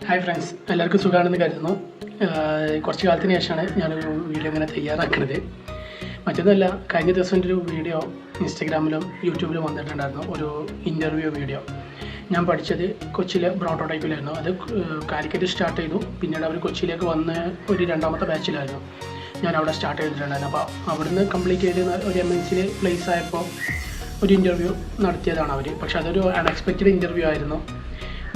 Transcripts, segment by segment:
Hi friends, എല്ലാവർക്കും സുഖമാണെന്ന് കരുതുന്നു. കുറച്ച് കാലത്തിന് ശേഷമാണ് ഞാനൊരു വീഡിയോ ഇങ്ങനെ തയ്യാറാക്കുന്നത്. മറ്റൊന്നുമല്ല, കഴിഞ്ഞ ദിവസം എൻ്റെ ഒരു വീഡിയോ ഇൻസ്റ്റഗ്രാമിലും യൂട്യൂബിലും വന്നിട്ടുണ്ടായിരുന്നു. ഒരു ഇൻ്റർവ്യൂ വീഡിയോ. ഞാൻ പഠിച്ചത് കൊച്ചിയിലെ പ്രോട്ടോടൈപ്പിലായിരുന്നു. അത് കാലിക്കറ്റ് സ്റ്റാർട്ട് ചെയ്തു. പിന്നീട് അവർ കൊച്ചിയിലേക്ക് വന്ന് ഒരു രണ്ടാമത്തെ ബാച്ചിലായിരുന്നു ഞാൻ അവിടെ സ്റ്റാർട്ട് ചെയ്തിട്ടുണ്ടായിരുന്നു. അപ്പോൾ അവിടുന്ന് കംപ്ലീറ്റ് ചെയ്ത് ഒരു MNCയിൽ പ്ലേസ് ആയപ്പോൾ ഒരു ഇൻ്റർവ്യൂ നടത്തിയതാണ് അവർ. പക്ഷെ അതൊരു അൺഎക്സ്പെക്റ്റഡ് ഇൻ്റർവ്യൂ ആയിരുന്നു.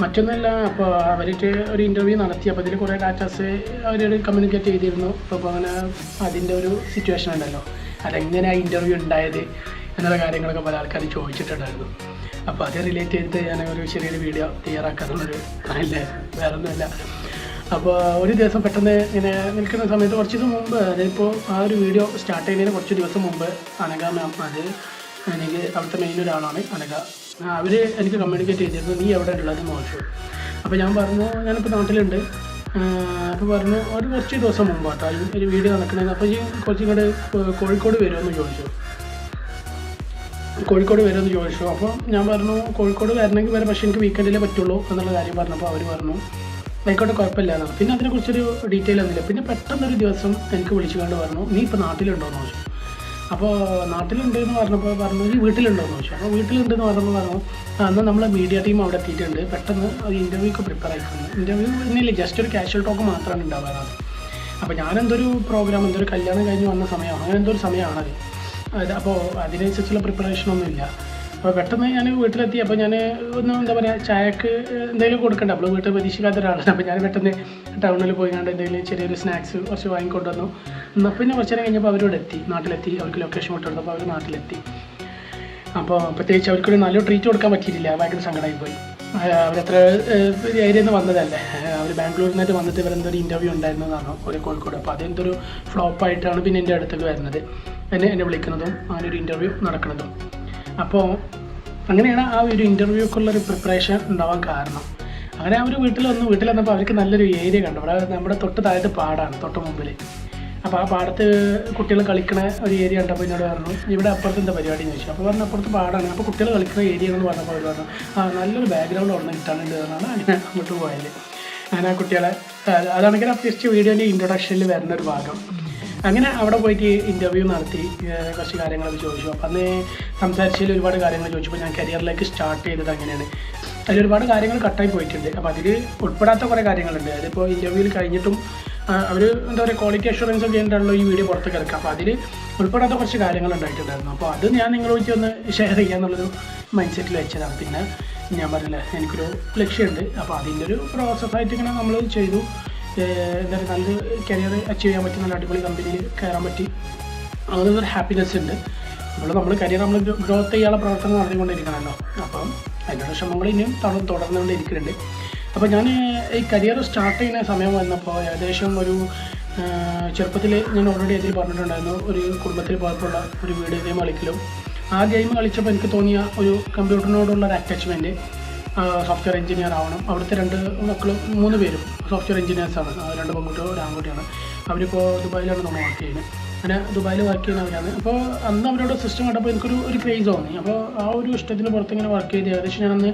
മറ്റൊന്നുമല്ല, അപ്പോൾ അവർക്ക് ഒരു ഇൻ്റർവ്യൂ നടത്തി. അപ്പോൾ ഇതിൽ കുറേ ഡാറ്റാസ് അവരോട് കമ്മ്യൂണിക്കേറ്റ് ചെയ്തിരുന്നു. അപ്പോൾ അങ്ങനെ അതിൻ്റെ ഒരു സിറ്റുവേഷൻ ഉണ്ടല്ലോ, അതെങ്ങനെ ആ ഇൻ്റർവ്യൂ ഉണ്ടായത് എന്നുള്ള കാര്യങ്ങളൊക്കെ പല ആൾക്കാരും ചോദിച്ചിട്ടുണ്ടായിരുന്നു. അപ്പോൾ അത് റിലേറ്റ് ചെയ്തിട്ട് ഞാൻ ഒരു ചെറിയൊരു വീഡിയോ തയ്യാറാക്കാനുള്ളൊരു പ്ലാനില്ല, വേറെ ഒന്നുമില്ല. അപ്പോൾ ഒരു ദിവസം പെട്ടെന്ന് ഇങ്ങനെ നിൽക്കുന്ന സമയത്ത് കുറച്ച് ദിവസം മുമ്പ്, അതിപ്പോൾ ആ ഒരു വീഡിയോ സ്റ്റാർട്ട് ചെയ്യുന്നതിന് കുറച്ച് ദിവസം മുമ്പ് അനഘ മാം, അത് എനിക്ക് അവിടുത്തെ മെയിൻ ഒരാളാണ് അനഘ, അവർ എനിക്ക് കമ്മ്യൂണിക്കേറ്റ് ചെയ്തിരുന്നു, നീ എവിടെ ഉള്ളതെന്ന് ചോദിച്ചു. അപ്പോൾ ഞാൻ പറഞ്ഞു ഞാനിപ്പോൾ നാട്ടിലുണ്ട്. അപ്പോൾ പറഞ്ഞു ഒരു കുറച്ച് ദിവസം മുമ്പ് കേട്ടോ ഒരു വീഡിയോ നടക്കണത്. അപ്പോൾ ഈ കുറച്ചും കൂടെ കോഴിക്കോട് വരുമെന്ന് ചോദിച്ചു. അപ്പോൾ ഞാൻ പറഞ്ഞു കോഴിക്കോട് വരണമെങ്കിൽ വരെ, പക്ഷേ എനിക്ക് വീക്കെൻഡിലേ പറ്റുള്ളൂ എന്നുള്ള കാര്യം പറഞ്ഞപ്പോൾ അവർ പറഞ്ഞു ആയിക്കോട്ടെ, കുഴപ്പമില്ല എന്നാണ്. പിന്നെ അതിനെക്കുറിച്ചൊരു ഡീറ്റെയിൽ ഒന്നുമില്ല. പിന്നെ പെട്ടെന്നൊരു ദിവസം എനിക്ക് വിളിച്ചുകൊണ്ട് പറഞ്ഞു നീ ഇപ്പോൾ നാട്ടിലുണ്ടോയെന്ന് ചോദിച്ചു. അപ്പോൾ നാട്ടിലുണ്ടെന്ന് പറഞ്ഞപ്പോൾ പറഞ്ഞു ഈ വീട്ടിലുണ്ടോയെന്ന് ചോദിച്ചു. അപ്പോൾ വീട്ടിലുണ്ടെന്ന് പറഞ്ഞപ്പോൾ പറഞ്ഞു എന്നാൽ നമ്മളെ മീഡിയ ടീം അവിടെ എത്തിയിട്ടുണ്ട്, പെട്ടെന്ന് ഒരു ഇൻ്റർവ്യൂക്ക് പ്രിപ്പയർ ആയിട്ടുണ്ട്. ഇൻ്റർവ്യൂ ഇന്നില്ല, ജസ്റ്റ് ഒരു കാഷ്വൽ ടോക്ക് മാത്രമാണ് ഉണ്ടാവാറ്. അപ്പോൾ ഞാനെന്തൊരു പ്രോഗ്രാം, എന്തൊരു കല്യാണം കഴിഞ്ഞ് വന്ന സമയമാണ്, അങ്ങനെ എന്തൊരു സമയമാണത്. അപ്പോൾ അതിനനുസരിച്ചുള്ള പ്രിപ്പറേഷനൊന്നുമില്ല. അപ്പോൾ പെട്ടെന്ന് ഞാൻ വീട്ടിലെത്തി. അപ്പോൾ ഞാൻ ഒന്ന് എന്താ പറയുക, ചായക്ക് എന്തെങ്കിലും കൊടുക്കണ്ട, അപ്പോൾ വീട്ടിൽ പ്രതീക്ഷിക്കാത്ത ഒരാളാണ്. അപ്പോൾ ഞാൻ പെട്ടെന്ന് ടൗണിൽ പോയി കണ്ട് എന്തെങ്കിലും ചെറിയൊരു സ്നാക്സ് കുറച്ച് വാങ്ങിക്കൊണ്ടുവന്നു. എന്നാൽ പിന്നെ കുറച്ച് നേരം കഴിഞ്ഞപ്പോൾ അവരോട് നാട്ടിലെത്തി. അവർക്ക് ലൊക്കേഷൻ വിട്ടെടുത്തപ്പോൾ അവർ നാട്ടിലെത്തി. അപ്പോൾ പ്രത്യേകിച്ച് അവർക്കൊരു നല്ലൊരു ട്രീറ്റ് കൊടുക്കാൻ പറ്റിയിട്ടില്ല, ഭയങ്കര സങ്കടമായി പോയി. അവരത്ര ഏരിയയിൽ നിന്ന് വന്നതല്ലേ, അവർ ബാംഗ്ലൂരിൽ നിന്നിട്ട് വന്നിട്ട് ഇവരെന്തൊരു ഇൻ്റർവ്യൂ ഉണ്ടായിരുന്നതാണ് ഒരു കോഴിക്കോട്. അപ്പോൾ അതെന്തൊരു ഫ്ലോപ്പായിട്ടാണ് പിന്നെ എൻ്റെ അടുത്തേക്ക് വരുന്നത്, എന്നെ വിളിക്കുന്നതും അങ്ങനെ ഒരു ഇൻ്റർവ്യൂ നടക്കുന്നതും. അപ്പോൾ അങ്ങനെയാണ് ആ ഒരു ഇൻ്റർവ്യൂക്കുള്ളൊരു പ്രിപ്പറേഷൻ ഉണ്ടാവാൻ കാരണം. അങ്ങനെ അവർ വീട്ടിൽ വന്നപ്പോൾ അവർക്ക് നല്ലൊരു ഏരിയ കണ്ടു. അവിടെ നമ്മുടെ തൊട്ട് താഴത്ത് പാടാണ്, തൊട്ട് മുമ്പിൽ. അപ്പോൾ ആ പാടത്ത് കുട്ടികൾ കളിക്കുന്ന ഒരു ഏരിയ കണ്ടപ്പോൾ എന്നോട് പറഞ്ഞു ഇവിടെ അപ്പുറത്ത് എന്താ പരിപാടി എന്ന് ചോദിച്ചു. അപ്പോൾ പറഞ്ഞു അപ്പുറത്ത് പാടാണ്, അപ്പോൾ കുട്ടികൾ കളിക്കുന്ന ഏരിയ എന്ന് പറഞ്ഞപ്പോൾ അവർ പറഞ്ഞു നല്ലൊരു ബാക്ക്ഗ്രൗണ്ട് ഉടനെ കിട്ടാനുണ്ട് എന്നാണ് അങ്ങനെ അങ്ങോട്ട് പോയത്. അങ്ങനെ ആ കുട്ടികളെ അതാണെങ്കിൽ ആ ഫസ്റ്റ് വീഡിയോൻ്റെ ഇൻട്രൊഡക്ഷനിൽ വരുന്ന ഒരു ഭാഗം. അങ്ങനെ അവിടെ പോയിട്ട് ഇൻ്റർവ്യൂ നടത്തി, കുറച്ച് കാര്യങ്ങളൊക്കെ ചോദിച്ചു. അപ്പം അന്ന് സംസാരിച്ചതിൽ ഒരുപാട് കാര്യങ്ങൾ ചോദിച്ചപ്പോൾ ഞാൻ കരിയറിലേക്ക് സ്റ്റാർട്ട് ചെയ്തത് അങ്ങനെയാണ്. അതിലൊരുപാട് കാര്യങ്ങൾ കട്ടായി പോയിട്ടുണ്ട്. അപ്പോൾ അതിൽ ഉൾപ്പെടാത്ത കുറേ കാര്യങ്ങളുണ്ട്. അതിപ്പോൾ ഇൻ്റർവ്യൂവിൽ കഴിഞ്ഞിട്ടും അവർ എന്താ പറയുക ക്വാളിറ്റി അഷുറൻസ് ഒക്കെ ആയിട്ടാണല്ലോ ഈ വീഡിയോ പുറത്ത് കിടക്കുക. അപ്പോൾ അതിൽ ഉൾപ്പെടാത്ത കുറച്ച് കാര്യങ്ങൾ ഉണ്ടായിട്ടുണ്ടായിരുന്നു. അപ്പോൾ അത് ഞാൻ നിങ്ങളോട് ഒന്ന് ഷെയർ ചെയ്യാന്നുള്ളൊരു മൈൻഡ് സെറ്റിൽ വെച്ചതാണ്. പിന്നെ ഞാൻ പറഞ്ഞില്ല, എനിക്കൊരു ലക്ഷ്യമുണ്ട്. അപ്പോൾ അതിൻ്റെ ഒരു പ്രോസസ്സായിട്ട് ഇങ്ങനെ നമ്മൾ ചെയ്തു. എന്താ പറയുക നല്ലൊരു കരിയർ അച്ചീവ് ചെയ്യാൻ പറ്റി, നല്ല അടിപൊളി കമ്പനിയിൽ കയറാൻ പറ്റി, അങ്ങനൊരു ഹാപ്പിനെസ് ഉണ്ട്. നമ്മൾ കരിയർ നമ്മൾ ഗ്രോത്ത് ചെയ്യാനുള്ള പ്രവർത്തനം നടത്തിക്കൊണ്ടിരിക്കണമല്ലോ. അപ്പം അതിനുള്ള ശ്രമങ്ങൾ ഇനിയും തുടർന്നുകൊണ്ടിരിക്കുന്നുണ്ട്. അപ്പോൾ ഞാൻ ഈ കരിയർ സ്റ്റാർട്ട് ചെയ്യുന്ന സമയം വന്നപ്പോൾ ഏകദേശം ഒരു ചെറുപ്പത്തിൽ ഞാൻ ഓൾറെഡി അതിൽ പറഞ്ഞിട്ടുണ്ടായിരുന്നു, ഒരു കുടുംബത്തിൽ പോയപ്പോഴുള്ള ഒരു വീഡിയോ ഗെയിം കളിക്കലും. ആ ഗെയിം കളിച്ചപ്പോൾ എനിക്ക് തോന്നിയ ഒരു കമ്പ്യൂട്ടറിനോടുള്ള ഒരു അറ്റാച്ച്മെൻറ്റ്, സോഫ്റ്റ്വെയർ എഞ്ചിനീയർ ആവണം. അവിടുത്തെ 3 പേരും സോഫ്റ്റ്വെയർ എഞ്ചിനീയേഴ്സാണ്, 2 പെൺകുട്ടികളും 1 ആൺകുട്ടിയാണ്. അവരിപ്പോൾ ദുബായിലാണ് നമ്മൾ വർക്ക് ചെയ്യുന്നത്. അങ്ങനെ ദുബായിൽ വർക്ക് ചെയ്യുന്നവരാണ്. അപ്പോൾ അന്ന് അവരോട് സിസ്റ്റം കണ്ടപ്പോൾ എനിക്കൊരു ക്രേസ് തോന്നി. അപ്പോൾ ആ ഒരു ഇഷ്ടത്തിന് പുറത്ത് ഇങ്ങനെ വർക്ക് ചെയ്ത് ഏകദേശം ഞാനന്ന്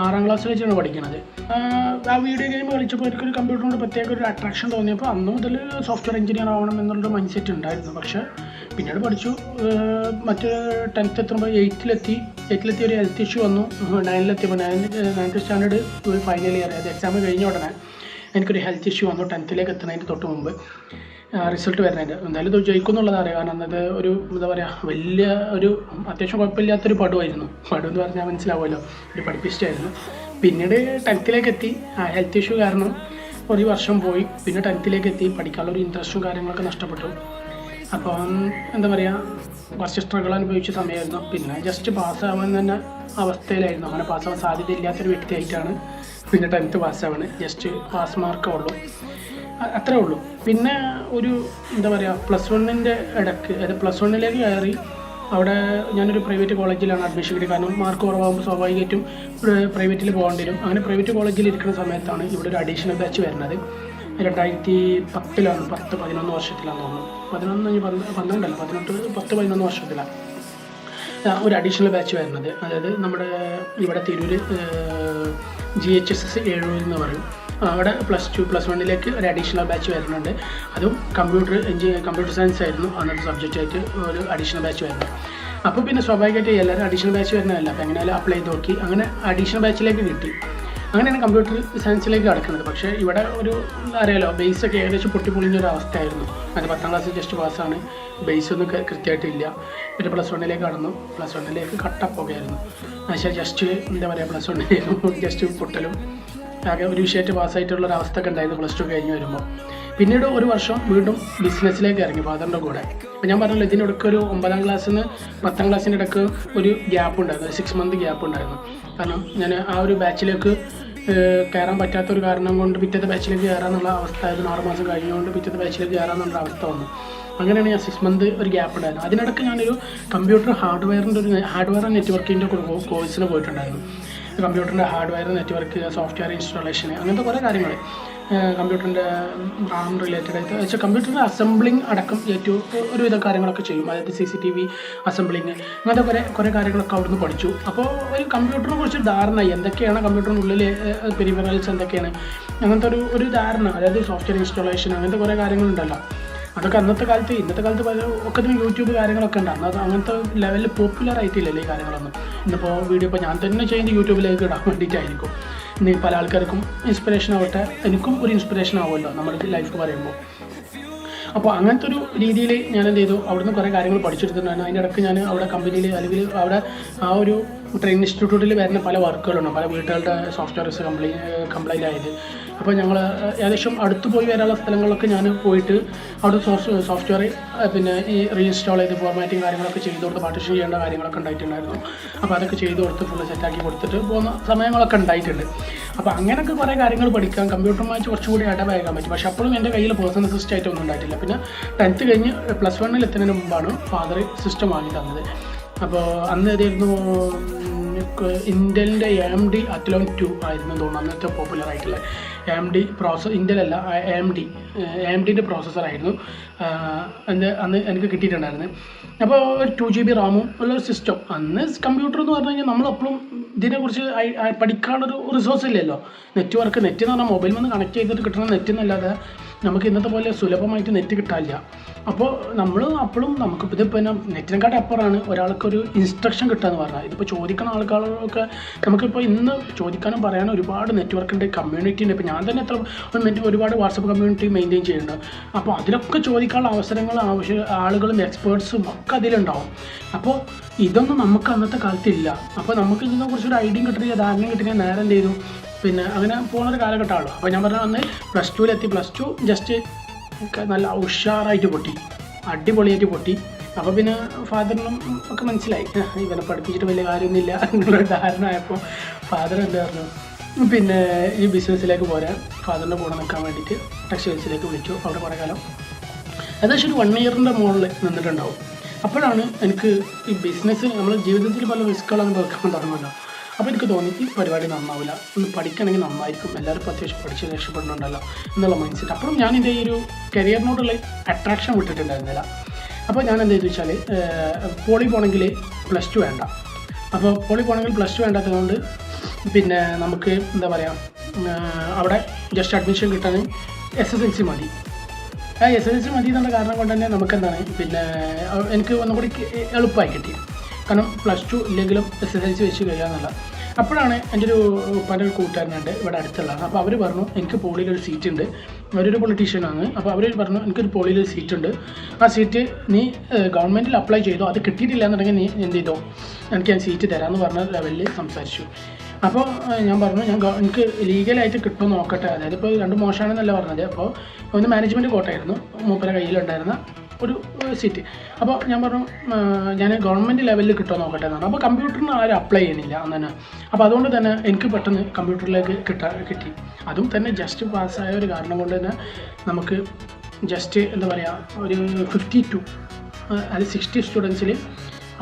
6ാം ക്ലാസ്സിൽ വെച്ചാണ് പഠിക്കുന്നത്. ആ വീഡിയോ ഗെയിം കളിച്ചപ്പോൾ എനിക്കൊരു കമ്പ്യൂട്ടറിനോട് പ്രത്യേക ഒരു അട്രാക്ഷൻ തോന്നിയപ്പോൾ അന്ന് മുതൽ സോഫ്റ്റ്വെയർ എഞ്ചിനീയർ ആവണം എന്നുള്ളൊരു മൈൻഡ് സെറ്റ് ഉണ്ടായിരുന്നു. പക്ഷേ പിന്നീട് പഠിച്ചു. മറ്റ് 10th എത്തുമ്പോൾ 8ലെത്തി ഒരു ഹെൽത്ത് ഇഷ്യൂ വന്നു. 9ലെത്തിയപ്പോൾ 9th സ്റ്റാൻഡേർഡ് ഫൈനൽ ഇയർ, അത് എക്സാം കഴിഞ്ഞ ഉടനെ എനിക്കൊരു ഹെൽത്ത് ഇഷ്യൂ വന്നു. 10th എത്തുന്നതിന് തൊട്ട് മുമ്പ് റിസൾട്ട് വരുന്നതിൻ്റെ എന്തായാലും ഇത് ജയിക്കുമെന്നുള്ളത് അറിയാം. കാരണം അന്നത് ഒരു എന്താ പറയുക വലിയ ഒരു അത്യാവശ്യം കുഴപ്പമില്ലാത്തൊരു പടുവായിരുന്നു. എന്ന് പറഞ്ഞാൽ മനസ്സിലാവുമല്ലോ, ഒരു പഠിപ്പിസ്റ്റായിരുന്നു. പിന്നീട് 10th എത്തി. ഹെൽത്ത് ഇഷ്യൂ കാരണം ഒരു വർഷം പോയി. പിന്നെ 10th എത്തി. പഠിക്കാനുള്ളൊരു ഇൻട്രസ്റ്റും കാര്യങ്ങളൊക്കെ നഷ്ടപ്പെട്ടു. അപ്പം എന്താ പറയുക കുറച്ച് സ്ട്രഗിൾ അനുഭവിച്ച സമയമായിരുന്നു. പിന്നെ ജസ്റ്റ് പാസ്സാവാൻ തന്നെ അവസ്ഥയിലായിരുന്നു. അങ്ങനെ പാസ്സാവാൻ സാധ്യതയില്ലാത്തൊരു വ്യക്തിയായിട്ടാണ് പിന്നെ 10th പാസ്സാവാണ്. ജസ്റ്റ് പാസ് മാർക്കേ ഉള്ളൂ, അത്രേ ഉള്ളൂ. പിന്നെ ഒരു എന്താ പറയുക +1ൻ്റെ ഇടയ്ക്ക്, അതായത് +1ലേക്ക് കയറി. അവിടെ ഞാനൊരു പ്രൈവറ്റ് കോളേജിലാണ് അഡ്മിഷൻ കിട്ടിയത്. കാരണം മാർക്ക് കുറവാകുമ്പോൾ സ്വാഭാവികമായിട്ടും പ്രൈവറ്റിൽ പോകേണ്ടി വരും. അങ്ങനെ പ്രൈവറ്റ് കോളേജിൽ ഇരിക്കുന്ന സമയത്താണ് ഇവിടെ ഒരു അഡീഷണൽ ബാച്ച് വരുന്നത്. 2010-ലാണ്, 10-11 വർഷത്തിലാണെന്ന് തോന്നുന്നു. 10-11 വർഷത്തിലാണ് ഒരു അഡീഷണൽ ബാച്ച് വരുന്നത്. അതായത് നമ്മുടെ ഇവിടെ തിരൂർ GHSS 70 എന്ന് പറയും. അവിടെ +1 ഒരു അഡീഷണൽ ബാച്ച് വരുന്നുണ്ട്. അതും കമ്പ്യൂട്ടർ സയൻസ് ആയിരുന്നു അന്നത്തെ സബ്ജക്റ്റായിട്ട് ഒരു അഡീഷണൽ ബാച്ച് വരുന്നത്. അപ്പോൾ പിന്നെ സ്വാഭാവികമായിട്ട് എല്ലാവരും അഡീഷണൽ ബാച്ച് വരുന്നതല്ല. അപ്പോൾ എങ്ങനെയാലും അപ്ലൈ ചെയ്ത് നോക്കി, അങ്ങനെ അഡീഷണൽ ബാച്ചിലേക്ക് കിട്ടി. അങ്ങനെയാണ് കമ്പ്യൂട്ടർ സയൻസിലേക്ക് കിടക്കുന്നത്. പക്ഷേ ഇവിടെ ഒരു അറിയാലോ, ബേസൊക്കെ ഏകദേശം പൊട്ടിപ്പൊളിഞ്ഞൊരു അവസ്ഥയായിരുന്നു. അത് 10ാം ക്ലാസ് ജസ്റ്റ് പാസ്സാണ്, ബേസ് ഒന്നും കൃത്യമായിട്ടില്ല. പിന്നെ +1 കടന്നു. +1 കട്ടപ്പൊക്കെ ആയിരുന്നു. പക്ഷേ ജസ്റ്റ് എന്താ പറയുക, +1 ജസ്റ്റ് പൊട്ടലും ആകെ ഒരു വിഷയമായിട്ട് പാസ്സായിട്ടുള്ളൊരു അവസ്ഥ ഒക്കെ ഉണ്ടായിരുന്നു +2 കഴിഞ്ഞ് വരുമ്പോൾ. പിന്നീട് ഒരു വർഷം വീണ്ടും ബിസിനസ്സിലേക്ക് ഇറങ്ങി ഫാദറിൻ്റെ കൂടെ. അപ്പോൾ ഞാൻ പറഞ്ഞല്ലോ, ഇതിനിടയ്ക്ക് ഒരു 9ാം ക്ലാസ്സിൽ നിന്ന് 10ാം ക്ലാസ്സിൻ്റെ ഇടയ്ക്ക് ഒരു ഗ്യാപ്പ് ഉണ്ടായിരുന്നു, 6 മന്ത് ഗ്യാപ്പ് ഉണ്ടായിരുന്നു. കാരണം ഞാൻ ആ ഒരു ബാച്ചിലേക്ക് കയറാൻ പറ്റാത്തൊരു കാരണം കൊണ്ട് പിറ്റത്തെ ബാച്ചിലേക്ക് കയറാമെന്നുള്ള അവസ്ഥ ആയിരുന്നു. 6 മാസം കഴിഞ്ഞുകൊണ്ട് പിറ്റത്തെ ബാച്ചിലേക്ക് കയറാമെന്നുള്ള അവസ്ഥ വന്നു. അങ്ങനെയാണ് ഞാൻ 6 മന്ത് ഒരു ഗ്യാപ്പ് ഉണ്ടായിരുന്നു. അതിനിടയ്ക്ക് ഞാനൊരു കമ്പ്യൂട്ടർ ഹാർഡ്വെയർ നെറ്റ്വർക്കിൻ്റെ കോഴ്സിന് പോയിട്ടുണ്ടായിരുന്നു. കമ്പ്യൂട്ടറിൻ്റെ ഹാർഡ്വെയർ നെറ്റ്വർക്ക്, സോഫ്റ്റ്വെയർ ഇൻസ്റ്റാളേഷൻ, അങ്ങനത്തെ കുറേ കാര്യങ്ങൾ കമ്പ്യൂട്ടറിൻ്റെ റാം റിലേറ്റഡ് ആയിട്ട് വെച്ചാൽ കമ്പ്യൂട്ടറിൻ്റെ അസംബ്ലിങ് അടക്കം ഏറ്റവും ഒരുവിധ കാര്യങ്ങളൊക്കെ ചെയ്യും. അതായത് CCTV അസംബ്ലിങ്, അങ്ങനത്തെ കുറേ കാര്യങ്ങളൊക്കെ അവിടുന്ന് പഠിച്ചു. അപ്പോൾ ഒരു കമ്പ്യൂട്ടറിനെ കുറിച്ച് ധാരണ, എന്തൊക്കെയാണ് കമ്പ്യൂട്ടറിനുള്ളിൽ പെരിഫറൽസ് എന്തൊക്കെയാണ്, അങ്ങനത്തെ ഒരു ധാരണ, അതായത് സോഫ്റ്റ്വെയർ ഇൻസ്റ്റാളേഷൻ, അങ്ങനത്തെ കുറേ കാര്യങ്ങളുണ്ടല്ലോ. അതൊക്കെ ഇന്നത്തെ കാലത്ത് ഒക്കെ യൂട്യൂബ് കാര്യങ്ങളൊക്കെ ഉണ്ട്. അന്നത് അങ്ങനത്തെ ലെവലിൽ പോപ്പുലർ ആയിട്ടില്ലല്ലോ ഈ കാര്യങ്ങളൊന്നും. ഇന്നിപ്പോൾ വീഡിയോ ഇപ്പോൾ ഞാൻ തന്നെ ചെയ്യുന്നത് യൂട്യൂബിലേക്ക് ഇടാൻ വേണ്ടിയിട്ടായിരിക്കും. ഇനി പല ആൾക്കാർക്കും ഇൻസ്പിറേഷൻ ആവട്ടെ, എനിക്കും ഒരു ഇൻസ്പിറേഷൻ ആവുമല്ലോ നമ്മുടെ ലൈഫ് പറയുമ്പോൾ. അപ്പോൾ അങ്ങനത്തെ ഒരു രീതിയിൽ ഞാൻ എന്ത് ചെയ്തു, അവിടുന്ന് കുറേ കാര്യങ്ങൾ പഠിച്ചെടുത്തിട്ടുണ്ടായിരുന്നു. അതിൻ്റെ ഇടയ്ക്ക് ഞാൻ അവിടെ കമ്പനിയിൽ അല്ലെങ്കിൽ അവിടെ ആ ഒരു ട്രെയിനിങ് ഇൻസ്റ്റിറ്റ്യൂട്ടിൽ വരുന്ന പല വർക്കുകളുണ്ട്, പല വീട്ടുകളുടെ സോഫ്റ്റ്വെയർസ് കംപ്ലൈൻ്റ് ആയത്. അപ്പോൾ ഞങ്ങൾ ഏകദേശം അടുത്ത് പോയി വരാനുള്ള സ്ഥലങ്ങളിലൊക്കെ ഞാൻ പോയിട്ട് അവിടെ സോഫ്റ്റ്വെയർ പിന്നെ ഈ റീഇൻസ്റ്റാൾ ചെയ്ത് ഫോർമാറ്റിങ് കാര്യങ്ങളൊക്കെ ചെയ്ത് കൊടുത്ത് പാർട്ടിഷൻ ചെയ്യേണ്ട കാര്യങ്ങളൊക്കെ ഉണ്ടായിട്ടുണ്ടായിരുന്നു. അപ്പോൾ അതൊക്കെ ചെയ്ത് കൊടുത്ത് ഫുള്ള് സെറ്റാക്കി കൊടുത്തിട്ട് പോകുന്ന സമയങ്ങളൊക്കെ ഉണ്ടായിട്ടുണ്ട്. അപ്പോൾ അങ്ങനെയൊക്കെ കുറേ കാര്യങ്ങൾ പഠിക്കാം, കമ്പ്യൂട്ടറുമായിട്ട് കുറച്ചുകൂടി ഇടപഴകാൻ പറ്റും. പക്ഷേ അപ്പോഴും എൻ്റെ കയ്യിൽ പേഴ്സണൽ സിസ്റ്റം ആയിട്ടൊന്നും ഉണ്ടായിട്ടില്ല. പിന്നെ 10th കഴിഞ്ഞ് +1 എത്തുന്നതിന് മുമ്പാണ് ഫാദർ സിസ്റ്റം വാങ്ങി തന്നത്. അപ്പോൾ അന്ന് ഏതായിരുന്നു, ഇന്റലിൻ്റെ AMD Athlon 2 ആയിരുന്നു തോന്നുന്നു അന്നത്തെ പോപ്പുലർ ആയിട്ടുള്ള AMD ഇന്റലല്ല AMDൻ്റെ പ്രോസസ്സറായിരുന്നു അന്ന് എനിക്ക് കിട്ടിയിട്ടുണ്ടായിരുന്നു. അപ്പോൾ ഒരു 2 GB റാമും ഉള്ളൊരു സിസ്റ്റം. അന്ന് കമ്പ്യൂട്ടർ എന്ന് പറഞ്ഞു കഴിഞ്ഞാൽ നമ്മളെപ്പോഴും ഇതിനെക്കുറിച്ച് പഠിക്കാനുള്ളൊരു റിസോഴ്സ് ഇല്ലല്ലോ. നെറ്റ് എന്ന് പറഞ്ഞാൽ മൊബൈലിൽ നിന്ന് കണക്ട് ചെയ്തിട്ട് കിട്ടുന്ന നെറ്റ് എന്നല്ലാതെ നമുക്ക് ഇന്നത്തെ പോലെ സുലഭമായിട്ട് നെറ്റ് കിട്ടാനില്ല. അപ്പോൾ നമ്മൾ അപ്പോഴും നമുക്ക് ഇതിപ്പോൾ പിന്നെ നെറ്റിനെക്കാട്ട് അപ്പുറമാണ് ഒരാൾക്കൊരു ഇൻസ്ട്രക്ഷൻ കിട്ടുക എന്ന് പറഞ്ഞാൽ. ഇതിപ്പോൾ ചോദിക്കുന്ന ആൾക്കാരൊക്കെ നമുക്കിപ്പോൾ ഇന്ന് ചോദിക്കാനും പറയാനും ഒരുപാട് നെറ്റ്വർക്കുണ്ട്, കമ്മ്യൂണിറ്റി ഉണ്ട്. ഇപ്പോൾ ഞാൻ തന്നെ ഒരുപാട് വാട്സപ്പ് കമ്മ്യൂണിറ്റി മെയിൻറ്റെയിൻ ചെയ്യുന്നുണ്ട്. അപ്പോൾ അതിലൊക്കെ ചോദിക്കാനുള്ള അവസരങ്ങൾ ആളുകളും എക്സ്പേർട്സും ഒക്കെ അതിലുണ്ടാവും. അപ്പോൾ ഇതൊന്നും നമുക്ക് അന്നത്തെ കാലത്തില്ല. അപ്പോൾ നമുക്ക് ഇതിനെക്കുറിച്ചൊരു ഐഡിയ കിട്ടുക, ധാരണ കിട്ടുക, നേരം എന്ത് ചെയ്തു പിന്നെ അങ്ങനെ പോകുന്നൊരു കാലഘട്ടമാണല്ലോ. അപ്പോൾ ഞാൻ പറഞ്ഞാൽ അന്ന് +2 ജസ്റ്റ് നല്ല ഉഷാറായിട്ട് പൊട്ടി, അടിപൊളിയായിട്ട് പൊട്ടി. അപ്പോൾ പിന്നെ ഫാദറിനും ഒക്കെ മനസ്സിലായി ഇവനെ പഠിപ്പിച്ചിട്ട് വലിയ കാര്യമൊന്നുമില്ല എന്നുള്ളൊരു ധാരണ ആയപ്പോൾ ഫാദർ എന്താ പറഞ്ഞു, പിന്നെ ഈ ബിസിനസ്സിലേക്ക് പോരാൻ ഫാദറിൻ്റെ കൂടെ നിൽക്കാൻ വേണ്ടിയിട്ട് ടെക്സ്റ്റൈൽസിലേക്ക് വിളിച്ചു. അവിടെ കുറേ കാലം ഏകദേശം ഒരു 1 ഇയറിൻ്റെ മുകളിൽ നിന്നിട്ടുണ്ടാവും. അപ്പോഴാണ് എനിക്ക് ഈ ബിസിനസ് നമ്മുടെ ജീവിതത്തിൽ പല റിസ്ക്കുകളൊന്നും വെക്കാൻ തുടങ്ങുമല്ലോ. അപ്പോൾ എനിക്ക് തോന്നി ഈ പരിപാടി നന്നാവില്ല, ഒന്ന് പഠിക്കണമെങ്കിൽ നന്നായിരിക്കും, എല്ലാവർക്കും അത്യാവശ്യം പഠിച്ച് രക്ഷപ്പെടുന്നുണ്ടല്ലോ എന്നുള്ള മൈൻഡ് സെറ്റ്. അപ്പോഴും ഞാൻ എൻ്റെ ഈ ഒരു കരിയറിനോടുള്ള അട്രാക്ഷൻ വിട്ടിട്ടുണ്ടായിരുന്നില്ല. അപ്പോൾ ഞാൻ എന്താ വെച്ചാൽ പോളി പോകണമെങ്കിൽ +2 വേണ്ട. അപ്പോൾ പോളി പോകണമെങ്കിൽ +2 വേണ്ടാത്തതുകൊണ്ട് പിന്നെ നമുക്ക് എന്താ പറയുക, അവിടെ ജസ്റ്റ് അഡ്മിഷൻ കിട്ടാൻ SSLC മതി. SSLC മതി എന്നുള്ള കാരണം കൊണ്ട് തന്നെ നമുക്കെന്താണ് പിന്നെ എനിക്ക് ഒന്നുകൂടി എളുപ്പമായി കിട്ടി. കാരണം +2 ഇല്ലെങ്കിലും SSLC വെച്ച് കഴിയാമെന്നല്ല. അപ്പോഴാണ് എൻ്റെ പല കൂട്ടുകാരനുണ്ട് ഇവിടെ അടുത്തുള്ളതാണ്. അപ്പോൾ അവർ പറഞ്ഞു എനിക്ക് പോളിയിലൊരു സീറ്റ് ഉണ്ട്, അവരൊരു പൊളിറ്റീഷ്യനാണ്. അപ്പോൾ അവർ പറഞ്ഞു എനിക്കൊരു പോളിയിലൊരു സീറ്റ് ഉണ്ട്, ആ സീറ്റ് നീ ഗവൺമെൻറ്റിൽ അപ്ലൈ ചെയ്തോ, അത് കിട്ടിയിട്ടില്ല എന്നുണ്ടെങ്കിൽ നീ എന്ത് ചെയ്തോ, എനിക്ക് ഞാൻ സീറ്റ് തരാമെന്ന് പറഞ്ഞ ലെവലിൽ സംസാരിച്ചു. അപ്പോൾ ഞാൻ പറഞ്ഞു എനിക്ക് ലീഗലായിട്ട് കിട്ടുമെന്ന് നോക്കട്ടെ. അതായത് ഇപ്പോൾ 2 മോശമാണെന്നല്ല പറഞ്ഞത്. അപ്പോൾ ഒന്ന് മാനേജ്മെൻറ്റ് കോട്ടയായിരുന്നു മൂപ്പര കയ്യിലുണ്ടായിരുന്ന ഒരു സീറ്റ്. അപ്പോൾ ഞാൻ പറഞ്ഞു ഞാൻ ഗവൺമെൻറ് ലെവലിൽ കിട്ടുമോ നോക്കട്ടെ എന്നാണ്. അപ്പോൾ കമ്പ്യൂട്ടറിന് ആരും അപ്ലൈ ചെയ്യണില്ല അന്ന് തന്നെ. അപ്പോൾ അതുകൊണ്ട് തന്നെ എനിക്ക് പെട്ടെന്ന് കമ്പ്യൂട്ടറിലേക്ക് കിട്ടി. അതും തന്നെ ജസ്റ്റ് പാസ്സായ ഒരു കാരണം കൊണ്ട് തന്നെ നമുക്ക് ജസ്റ്റ് എന്താ പറയുക ഒരു 52 അത് 60 സ്റ്റുഡൻസിൽ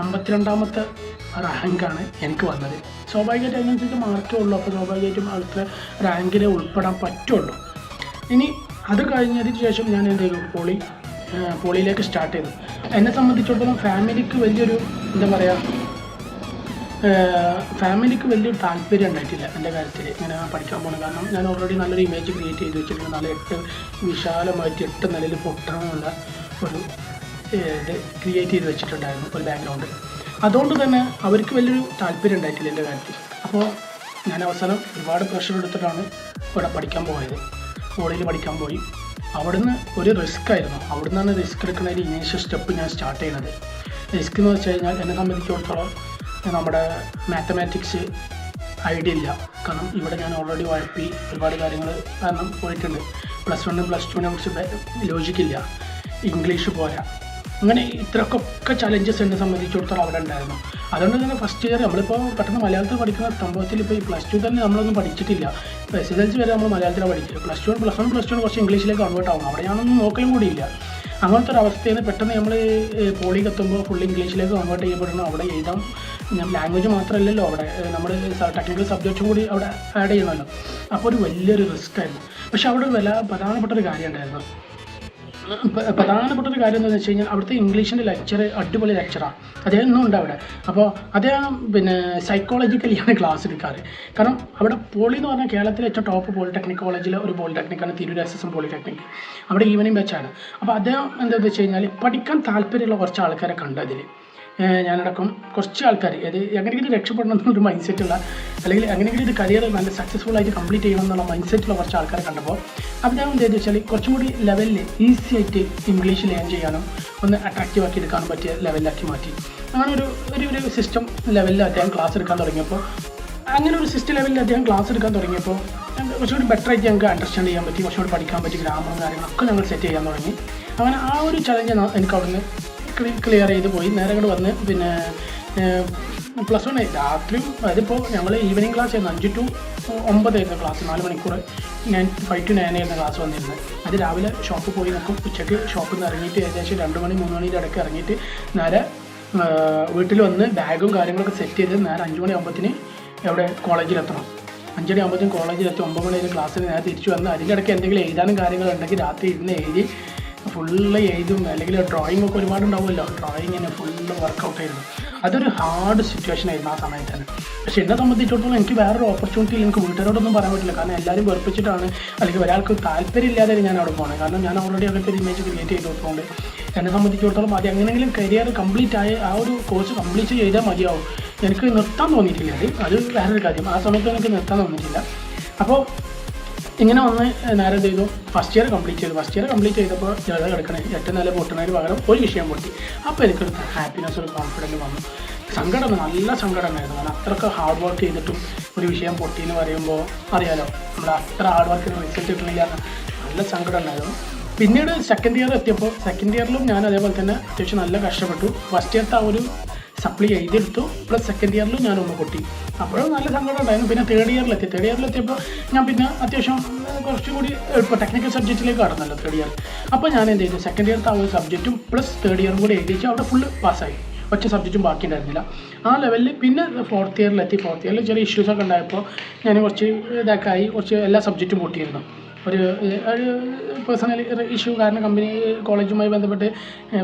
52ാമത്തെ റാങ്കാണ് എനിക്ക് വന്നത്. സ്വാഭാവികമായിട്ട് അതിനനുസരിച്ച് മാർക്കേ ഉള്ളൂ. അപ്പോൾ സ്വാഭാവികമായിട്ടും അടുത്ത റാങ്കിൽ ഉൾപ്പെടാൻ പറ്റുള്ളൂ. ഇനി അത് കഴിഞ്ഞതിന് ശേഷം ഞാൻ എന്ത് ചെയ്തു, പോളിയിലേക്ക് സ്റ്റാർട്ട് ചെയ്തു. എന്നെ സംബന്ധിച്ചിടത്തോളം ഫാമിലിക്ക് വലിയൊരു എന്താ പറയുക ഫാമിലിക്ക് വലിയൊരു താല്പര്യം ഉണ്ടായിട്ടില്ല എൻ്റെ കാര്യത്തിൽ ഇങ്ങനെ പഠിക്കാൻ പോകണം. കാരണം ഞാൻ ഓൾറെഡി നല്ലൊരു ഇമേജ് ക്രിയേറ്റ് ചെയ്ത് വെച്ചിട്ടുണ്ട്. നല്ല 8 വിശാലമായിട്ട് 8 നിലയിൽ പൊട്ടണമെന്നുള്ള ഒരു ഇത് ക്രിയേറ്റ് ചെയ്ത് വെച്ചിട്ടുണ്ടായിരുന്നു ഒരു ബാക്ക്ഗ്രൗണ്ട്. അതുകൊണ്ട് തന്നെ അവർക്ക് വലിയൊരു താല്പര്യം ഉണ്ടായിട്ടില്ല എൻ്റെ കാര്യത്തിൽ. അപ്പോൾ ഞാൻ അവസാനം ഒരുപാട് പ്രഷർ എടുത്തിട്ടാണ് ഇവിടെ പഠിക്കാൻ പോയത്. കോളേജിൽ പഠിക്കാൻ പോയി. അവിടുന്ന് ഒരു റിസ്ക് ആയിരുന്നു. അവിടുന്നാണ് റിസ്ക് എടുക്കുന്നതിൽ ഇനീഷ്യൽ സ്റ്റെപ്പ് ഞാൻ സ്റ്റാർട്ട് ചെയ്യുന്നത്. റിസ്ക് എന്ന് വെച്ച് കഴിഞ്ഞാൽ എന്നെ സംബന്ധിച്ചിടത്തോളം നമ്മുടെ മാത്തമാറ്റിക്സ് ഐഡിയ ഇല്ല. കാരണം ഇവിടെ ഞാൻ ഓൾറെഡി ഉഴപ്പി ഒരുപാട് കാര്യങ്ങൾ കാരണം പോയിട്ടുണ്ട്. +1 +2 കുറിച്ച് ലോജിക്കില്ല, ഇംഗ്ലീഷ് പോരാ, അങ്ങനെ ഇത്രയൊക്കെ ചലഞ്ചസ് എന്നെ സംബന്ധിച്ചിടത്തോളം അവിടെ ഉണ്ടായിരുന്നു. അതുകൊണ്ട് തന്നെ ഫസ്റ്റ് ഇയർ നമ്മളിപ്പോൾ പെട്ടെന്ന് മലയാളത്തിൽ പഠിക്കുന്ന സംഭവത്തിൽ ഇപ്പോൾ ഈ +2 തന്നെ നമ്മളൊന്നും പഠിച്ചിട്ടില്ല. SSLC വരെ നമ്മൾ മലയാളത്തിലാണ് പഠിക്കുക. +1 +2 കുറച്ച് ഇംഗ്ലീഷിലേക്ക് കൺവേർട്ട് ആവും. അവിടെ ഞാനൊന്നും നോക്കലും കൂടിയില്ല. അങ്ങനത്തെ ഒരു അവസ്ഥയിൽ പെട്ടെന്ന് നമ്മൾ പോളിക്ക് എത്തുമ്പോൾ ഫുൾ ഇംഗ്ലീഷിലേക്ക് കൺവേർട്ട് ചെയ്യപ്പെടണം. അവിടെ എഴുതാം, ലാംഗ്വേജ് മാത്രമല്ലല്ലോ, അവിടെ നമ്മൾ ടെക്നിക്കൽ സബ്ജക്റ്റും കൂടി അവിടെ ആഡ് ചെയ്യണമല്ലോ. അപ്പോൾ ഒരു വലിയൊരു റിസ്ക് ആയിരുന്നു. പക്ഷെ അവിടെ പ്രധാനപ്പെട്ട ഒരു കാര്യം ഉണ്ടായിരുന്നു. പ്രധാനപ്പെട്ടൊരു കാര്യം എന്താണെന്ന് വെച്ച് കഴിഞ്ഞാൽ അവിടുത്തെ ഇംഗ്ലീഷിൻ്റെ ലെക്ചർ അടിപൊളി ലെക്ചറാണ്. അദ്ദേഹം ഇന്നും ഉണ്ട് അവിടെ. അപ്പോൾ അദ്ദേഹം സൈക്കോളജിക്കലിയാണ് ക്ലാസ് എടുക്കാറ്. കാരണം അവിടെ പോളി എന്ന് പറഞ്ഞാൽ കേരളത്തിലെ ഏറ്റവും ടോപ്പ് പോളിടെക്നിക് കോളേജിലെ ഒരു പോളിടെക്നിക്കാണ് തിരൂർ SSM പോളിടെക്നിക്. അവിടെ ഈവനിങ് ബാച്ചാണ്. അപ്പോൾ അദ്ദേഹം എന്താണെന്ന് വെച്ച് കഴിഞ്ഞാൽ പഠിക്കാൻ താല്പര്യമുള്ള കുറച്ച് ആൾക്കാരെ കണ്ടതിൽ ഞാനടക്കം കുറച്ച് ആൾക്കാർ എങ്ങനെയെങ്കിലും രക്ഷപ്പെടണം എന്നൊരു മൈൻഡ് സെറ്റുള്ള, അല്ലെങ്കിൽ എങ്ങനെയെങ്കിലും ഒരു കരിയർ നല്ല സക്സസ്ഫുൾ ആയിട്ട് കംപ്ലീറ്റ് ചെയ്യണം എന്നുള്ള മൈൻഡ് സെറ്റുള്ള കുറച്ച് ആൾക്കാരെ കണ്ടപ്പോൾ അപ്പോൾ ഞാൻ എന്താണെന്ന് വെച്ചാൽ കുറച്ചും കൂടി ലെവലിൽ ഈസി ആയിട്ട് ഇംഗ്ലീഷ് ലേൺ ചെയ്യാനും ഒന്ന് അട്രാക്റ്റീവ് ആക്കി എടുക്കാനും പറ്റിയ ലെവലിലാക്കി മാറ്റി. അങ്ങനെ ഒരു സിസ്റ്റം ലെവലിൽ അദ്ദേഹം ക്ലാസ് എടുക്കാൻ തുടങ്ങിയപ്പോൾ കുറച്ചുകൂടി ബെറ്റർ ആയിട്ട് ഞങ്ങൾക്ക് അണ്ടർസ്റ്റാൻഡ് ചെയ്യാൻ പറ്റി, കുറച്ചുകൂടി പഠിക്കാൻ പറ്റി, ഗ്രാമറും കാര്യങ്ങളൊക്കെ ഞങ്ങൾ സെറ്റ് ചെയ്യാൻ തുടങ്ങി. അങ്ങനെ ആ ഒരു ചലഞ്ച് എനിക്ക് അവിടുന്ന് ക്ലിയർ ചെയ്ത് പോയി. നേരെ അങ്ങോട്ട് വന്ന് പിന്നെ +1 രാത്രിയും അതിപ്പോൾ ഞങ്ങൾ ഈവനിങ് ക്ലാസ് ആയിരുന്നു. 5 to 9 ആയിരുന്നു ക്ലാസ്. 4 മണിക്കൂർ 5 to 9 ആയിരുന്നു ക്ലാസ് വന്നിരുന്നത്. അത് രാവിലെ ഷോപ്പിൽ പോയി നിൽക്കും. ഉച്ചയ്ക്ക് ഷോപ്പിൽ നിന്ന് ഇറങ്ങിയിട്ട് ഏകദേശം 2 മണി 3 മണിയുടെ ഇടയ്ക്ക് ഇറങ്ങിയിട്ട് നേരെ വീട്ടിൽ വന്ന് ബാഗും കാര്യങ്ങളൊക്കെ സെറ്റ് ചെയ്ത് നേരെ 5 മണിയാകുമ്പോഴത്തേന് എവിടെ കോളേജിലെത്തണം. 5 മണിയാകുമ്പോഴത്തേനും കോളേജിലെത്തി 9 മണി ക്ലാസ്സിൽ നേരെ തിരിച്ചു വന്ന് അതിൻ്റെ ഇടയ്ക്ക് എന്തെങ്കിലും എഴുതാനും കാര്യങ്ങളുണ്ടെങ്കിൽ രാത്രി ഇരുന്ന് എഴുതി ഫുള്ള് എഴുതും. അല്ലെങ്കിൽ ഡ്രോയിങ് ഒക്കെ ഒരുപാടുണ്ടാവുമല്ലോ, ഡ്രോയിങ്ങിന് ഫുള്ള് വർക്കൗട്ട് ആയിരുന്നു. അതൊരു ഹാർഡ് സിറ്റുവേഷൻ ആയിരുന്നു ആ സമയത്ത് തന്നെ. പക്ഷെ എന്നെ സംബന്ധിച്ചിടത്തോളം എനിക്ക് വേറൊരു ഓപ്പർച്യൂണിറ്റി എനിക്ക് വീട്ടുകാരോടൊന്നും പറയാൻ പറ്റില്ല. കാരണം എല്ലാവരും വെറുപ്പിച്ചിട്ടാണ്, അല്ലെങ്കിൽ ഒരാൾക്ക് താല്പര്യമില്ലാതെ ഞാൻ അവിടെ പോകുന്നത്. കാരണം ഞാൻ ഓൾറെഡി അങ്ങനത്തെ ഒരു ഇമേജ് ക്രിയേറ്റ് ചെയ്തുകൊണ്ട് എന്നെ സംബന്ധിച്ചിടത്തോളം അത് എങ്ങനെയെങ്കിലും കരിയർ കംപ്ലീറ്റ് ആയി ആ ഒരു കോഴ്സ് കംപ്ലീറ്റ് ചെയ്താൽ മതിയാവും. എനിക്ക് നിർത്താൻ തോന്നിയിട്ടില്ല. അത് വേറൊരു കാര്യം. ആ സമയത്ത് എനിക്ക് നിർത്താൻ തോന്നിയിട്ടില്ല. അപ്പോൾ ഇങ്ങനെ വന്ന് നേരെ ചെയ്തു. ഫസ്റ്റ് ഇയർ കംപ്ലീറ്റ് ചെയ്തപ്പോൾ ജല കിടക്കണേ 8 നില പൊട്ടുന്നതിന് പകരം ഒരു വിഷയം പൊട്ടി. അപ്പോൾ എനിക്കൊരു ഹാപ്പിനെസ്, ഒരു കോൺഫിഡൻറ്റ് വന്നു. നല്ല സങ്കടമായിരുന്നു. കാരണം അത്രയ്ക്ക് ഹാർഡ് വർക്ക് ചെയ്തിട്ടും ഒരു വിഷയം പൊട്ടിയെന്ന് പറയുമ്പോൾ അറിയാലോ, നമ്മൾ അത്ര ഹാർഡ് വർക്കിന് റിസൾട്ട് കിട്ടണില്ല. നല്ല സങ്കടം ഉണ്ടായിരുന്നു. പിന്നീട് സെക്കൻഡ് ഇയർ എത്തിയപ്പോൾ സെക്കൻഡ് ഇയറിലും ഞാൻ അതേപോലെ തന്നെ അത്യാവശ്യം നല്ല കഷ്ടപ്പെട്ടു. ഫസ്റ്റ് ഇയർത്തെ ആ ഒരു സപ്ലി എഴുതിയെടുത്തു. പ്ലസ് സെക്കൻഡ് ഇയറിലും ഞാനൊന്ന് പൊട്ടി. അപ്പോഴും നല്ല സങ്കടം ഉണ്ടായിരുന്നു. പിന്നെ തേർഡ് ഇയറിലെത്തിയപ്പോൾ ഞാൻ പിന്നെ അത്യാവശ്യം കുറച്ചും കൂടി ഇപ്പോൾ ടെക്നിക്കൽ സബ്ജക്റ്റിലേക്ക് കടന്നല്ലോ തേർഡ് ഇയർ. അപ്പോൾ ഞാൻ എന്ത് ചെയ്തു, സെക്കൻഡ് ഇയർത്തെ ആ ഒരു സബ്ജക്റ്റും പ്ലസ് തേർഡ് ഇയറും കൂടി എഴുതിച്ച് അവിടെ ഫുള്ള് പാസ്സായി. ഒറ്റ സബ്ജക്റ്റും ബാക്കി ഉണ്ടായിരുന്നില്ല ആ ലെവലിൽ. പിന്നെ ഫോർത്ത് ഇയറിൽ ചെറിയ ഇഷ്യൂസൊക്കെ ഉണ്ടായപ്പോൾ ഞാൻ കുറച്ച് കുറച്ച് എല്ലാ സബ്ജക്റ്റും പൊട്ടിയിരുന്നു. ഒരു പേഴ്സണൽ ഇഷ്യൂ കാരണം കമ്പനി കോളേജുമായി ബന്ധപ്പെട്ട്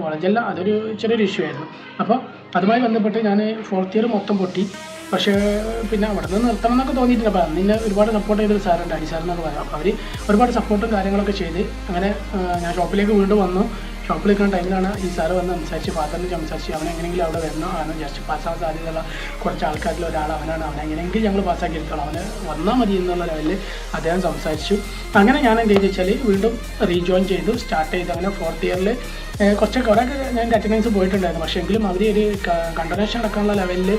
കോളേജല്ല, അതൊരു ചെറിയൊരു ഇഷ്യൂ ആയിരുന്നു. അപ്പോൾ അതുമായി ബന്ധപ്പെട്ട് ഞാൻ ഫോർത്ത് ഇയർ മൊത്തം പൊട്ടി. പക്ഷേ പിന്നെ അവിടെ നിന്ന് നിർത്തണം എന്നൊക്കെ തോന്നിയിട്ടില്ല. അപ്പോൾ അന്ന് ഒരുപാട് സപ്പോർട്ട് ചെയ്തൊരു സാറുണ്ട്, അടിസാറെന്നൊക്കെ പറയാം. അപ്പോൾ അവർ ഒരുപാട് സപ്പോർട്ടും കാര്യങ്ങളൊക്കെ ചെയ്ത് അങ്ങനെ ഞാൻ ഷോപ്പിലേക്ക് വീണ്ടും വന്നു. ഷോപ്പിൽ നിൽക്കുന്ന ടൈമിലാണ് ഈ സാറ് വന്ന് സംസാരിച്ച്, ഫാദറിന് സംസാരിച്ച് അവനെങ്ങനെയെങ്കിലും അവിടെ വരണം, അവന് ജസ്റ്റ് പാസ്സാകാൻ സാധ്യതയുള്ള കുറച്ച് ആൾക്കാരിൽ ഒരാൾ അവനാണ്, അവനെങ്ങനെയെങ്കിലും ഞങ്ങൾ പാസ്സാക്കി എടുത്തോളാം, അവന് വന്നാൽ മതി എന്നുള്ള ലെവലിൽ അദ്ദേഹം സംസാരിച്ചു. അങ്ങനെ ഞാൻ എന്ത് ചെയ്തു വെച്ചാൽ വീണ്ടും റീജോയിൻ ചെയ്തു, സ്റ്റാർട്ട് ചെയ്തു. അങ്ങനെ ഫോർത്ത് ഇയറിൽ കുറച്ചൊക്കെ ഞാൻ അറ്റൻഡൻസ് പോയിട്ടുണ്ടായിരുന്നു. പക്ഷേ എങ്കിലും അവർ ഒരു കണ്ടനേഷൻ അടക്കാനുള്ള ലെവലിൽ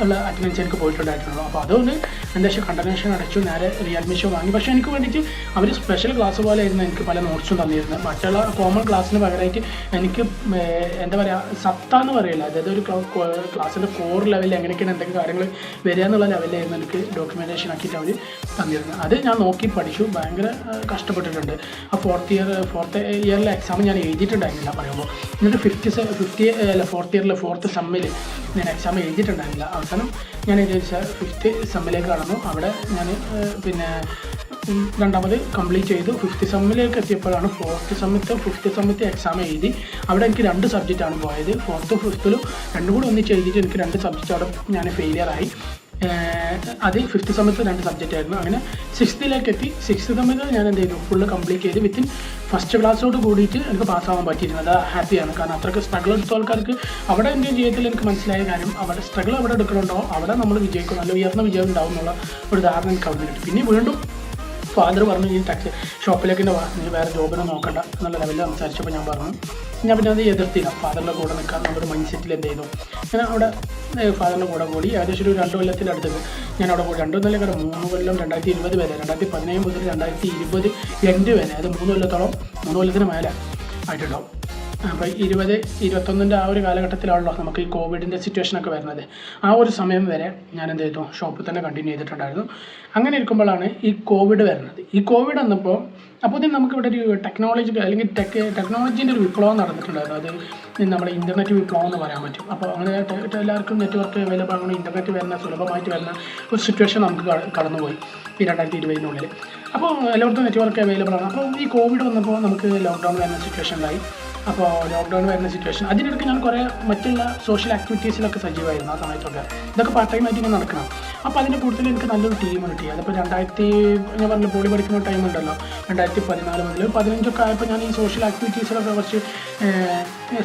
ഉള്ള അറ്റൻഡൻസ് എനിക്ക് പോയിട്ടുണ്ടായിട്ടുള്ളൂ. അപ്പോൾ അതുകൊണ്ട് എന്താ വെച്ചാൽ കണ്ടനേഷൻ അടച്ചു, നേരെ റീഅഡ്മിഷൻ വാങ്ങി. പക്ഷേ എനിക്ക് വേണ്ടിയിട്ട് അവർ സ്പെഷ്യൽ ക്ലാസ് പോലെ ആയിരുന്നു എനിക്ക് പല നോട്ട്സും തന്നിരുന്നത്. മറ്റുള്ള കോമൺ ക്ലാസ്സിന് പകരമായിട്ട് എനിക്ക് എന്താ പറയുക, സത്താന്ന് പറയില്ല, അതായത് ഒരു ക്ലാസ്സിൻ്റെ കോർ ലെവലിൽ എങ്ങനെയൊക്കെയാണ് എന്തൊക്കെ കാര്യങ്ങൾ വരിക എന്നുള്ള ലെവലിലായിരുന്നു എനിക്ക് ഡോക്യുമെൻറ്റേഷൻ ആക്കിയിട്ട് അവർ തന്നിരുന്നത്. അത് ഞാൻ നോക്കി പഠിച്ചു, ഭയങ്കര കഷ്ടപ്പെട്ടിട്ടുണ്ട്. ആ ഫോർത്ത് ഇയറിലെ എക്സാം ഞാൻ എഴുതിയിട്ടുണ്ടായിരുന്നില്ല പറയുമ്പോൾ. എന്നിട്ട് ഫോർത്ത് ഇയറിലെ ഫോർത്ത് സെമ്മിൽ ഞാൻ എക്സാം എഴുതിയിട്ടുണ്ടായിരുന്നില്ല. അവസാനം ഞാൻ ഫിഫ്ത്ത് സെമ്മിലേക്ക് കടന്നു. അവിടെ ഞാൻ പിന്നെ രണ്ടാമത് കംപ്ലീറ്റ് ചെയ്തു. 5th സെമ്മിലേക്ക് എത്തിയപ്പോഴാണ് 4th സെമ്മത്തെ 5th സെമ്മത്തെ എക്സാം എഴുതി. അവിടെ എനിക്ക് 2 സബ്ജക്റ്റാണ് പോയത്. 4th 5th രണ്ടും കൂടി ഒന്നിച്ച് എഴുതിയിട്ട് എനിക്ക് 2 സബ്ജക്റ്റ് അവിടെ ഞാൻ ഫെയിലിയറായി. അത് 5th സെമ്മത്തെ 2 സബ്ജക്റ്റ് ആയിരുന്നു. അങ്ങനെ 6th എത്തി. 6th സെമ്മിൽ ഞാൻ എന്ത് ചെയ്തു, ഫുള്ള് കംപ്ലീറ്റ് ചെയ്ത് വിത്തിൻ ഫസ്റ്റ് ക്ലാസ്സോട് കൂടിയിട്ട് എനിക്ക് പാസ്സാവാൻ പറ്റിയിരുന്നു. അത് ഹാപ്പിയാണ്. കാരണം അത്രയ്ക്ക് സ്ട്രഗിൾ എടുത്ത ആൾക്കാർക്ക് അവിടെ എൻ്റെ ജീവിതത്തിൽ എനിക്ക് മനസ്സിലായ കാര്യം, അവിടെ സ്ട്രഗിൾ എവിടെ എടുക്കണുണ്ടോ അവിടെ നമ്മൾ വിജയിക്കും, നല്ല ഉയർന്ന വിജയം ഉണ്ടാവും എന്നുള്ള ഒരു ധാരണ എനിക്ക് അവിടെ കിട്ടി. പിന്നെ വീണ്ടും ഫാദർ പറഞ്ഞു ഈ ടാക്സി ഷോപ്പിലേക്ക് നീ വേറെ ജോബിനെ നോക്കണ്ട എന്നുള്ള ലെവലിൽ സംസാരിച്ചപ്പോൾ ഞാൻ പറഞ്ഞു. ഞാൻ പിന്നെ അത് എതിർത്തില്ല. ഫാദറിൻ്റെ കൂടെ നിൽക്കാൻ നമ്മുടെ മൈൻഡ് സെറ്റിൽ എന്ത് ചെയ്തു, ഞാൻ അവിടെ ഫാദറിൻ്റെ കൂടെ കൂടി ഏകദേശം ഒരു 2 കൊല്ലത്തിനടുത്ത് ഞാൻ അവിടെ കൂടി. 2 കൊല്ലം 3 കൊല്ലം 2020 വരെ, 2017 മുതൽ 2020 എൻഡ് വരെ, അത് 3 കൊല്ലത്തോളം, 3 കൊല്ലത്തിന് മേലെ ആയിട്ടുണ്ടാവും. അപ്പോൾ 2021 ആ ഒരു കാലഘട്ടത്തിലാണല്ലോ നമുക്ക് ഈ കോവിഡിൻ്റെ സിറ്റുവേഷനൊക്കെ വരുന്നത്. ആ ഒരു സമയം വരെ ഞാൻ എന്ത് ചെയ്തു, ഷോപ്പിൽ തന്നെ കണ്ടിന്യൂ ചെയ്തിട്ടുണ്ടായിരുന്നു. അങ്ങനെ ഇരിക്കുമ്പോഴാണ് ഈ കോവിഡ് വരുന്നത്. ഈ കോവിഡ് വന്നപ്പോൾ അപ്പോൾ നമുക്കിവിടെ ഒരു ടെക്നോളജി അല്ലെങ്കിൽ ടെക്നോളജീൻ്റെ ഒരു വിപ്ലവം നടന്നിട്ടുണ്ടായിരുന്നു. അത് നമ്മുടെ ഇൻ്റർനെറ്റ് വിപ്ലവം എന്ന് പറയാൻ പറ്റും. അപ്പോൾ അങ്ങനെ എല്ലാവർക്കും നെറ്റ്വർക്ക് അവൈലബിൾ ആണ്, ഇൻ്റർനെറ്റ് വരുന്ന സുലഭമായിട്ട് വരുന്ന ഒരു സിറ്റുവേഷൻ നമുക്ക് കടന്നുപോയി ഈ 2020 അപ്പോൾ എല്ലായിടത്തും നെറ്റ്വർക്ക് അവൈലബിൾ ആണ്. അപ്പോൾ ഈ കോവിഡ് വന്നപ്പോൾ നമുക്ക് ലോക്ക്ഡൗൺ വരുന്ന സിറ്റുവേഷൻ ഉണ്ടായി. അപ്പോൾ ലോക്ക്ഡൗൺ വരുന്ന സിറ്റുവേഷൻ, അതിനിടയ്ക്ക് ഞാൻ കുറേ മറ്റുള്ള സോഷ്യൽ ആക്ടിവിറ്റീസിലൊക്കെ സജീവമായിരുന്നു. ആ സമയത്തൊക്കെ ഇതൊക്കെ പാർട്ട് ടൈം ആയിട്ട് ഇങ്ങനെ നടക്കണം. അപ്പോൾ അതിൻ്റെ കൂടുതൽ എനിക്ക് നല്ലൊരു ടീം കിട്ടി. അതിപ്പോൾ ഞാൻ പറഞ്ഞ പോളി പഠിക്കുന്ന ടൈം ഉണ്ടല്ലോ, 2014 മുതൽ 15 ആയപ്പോൾ ഞാൻ ഈ സോഷ്യൽ ആക്ടിവിറ്റീസിലൊക്കെ കുറച്ച്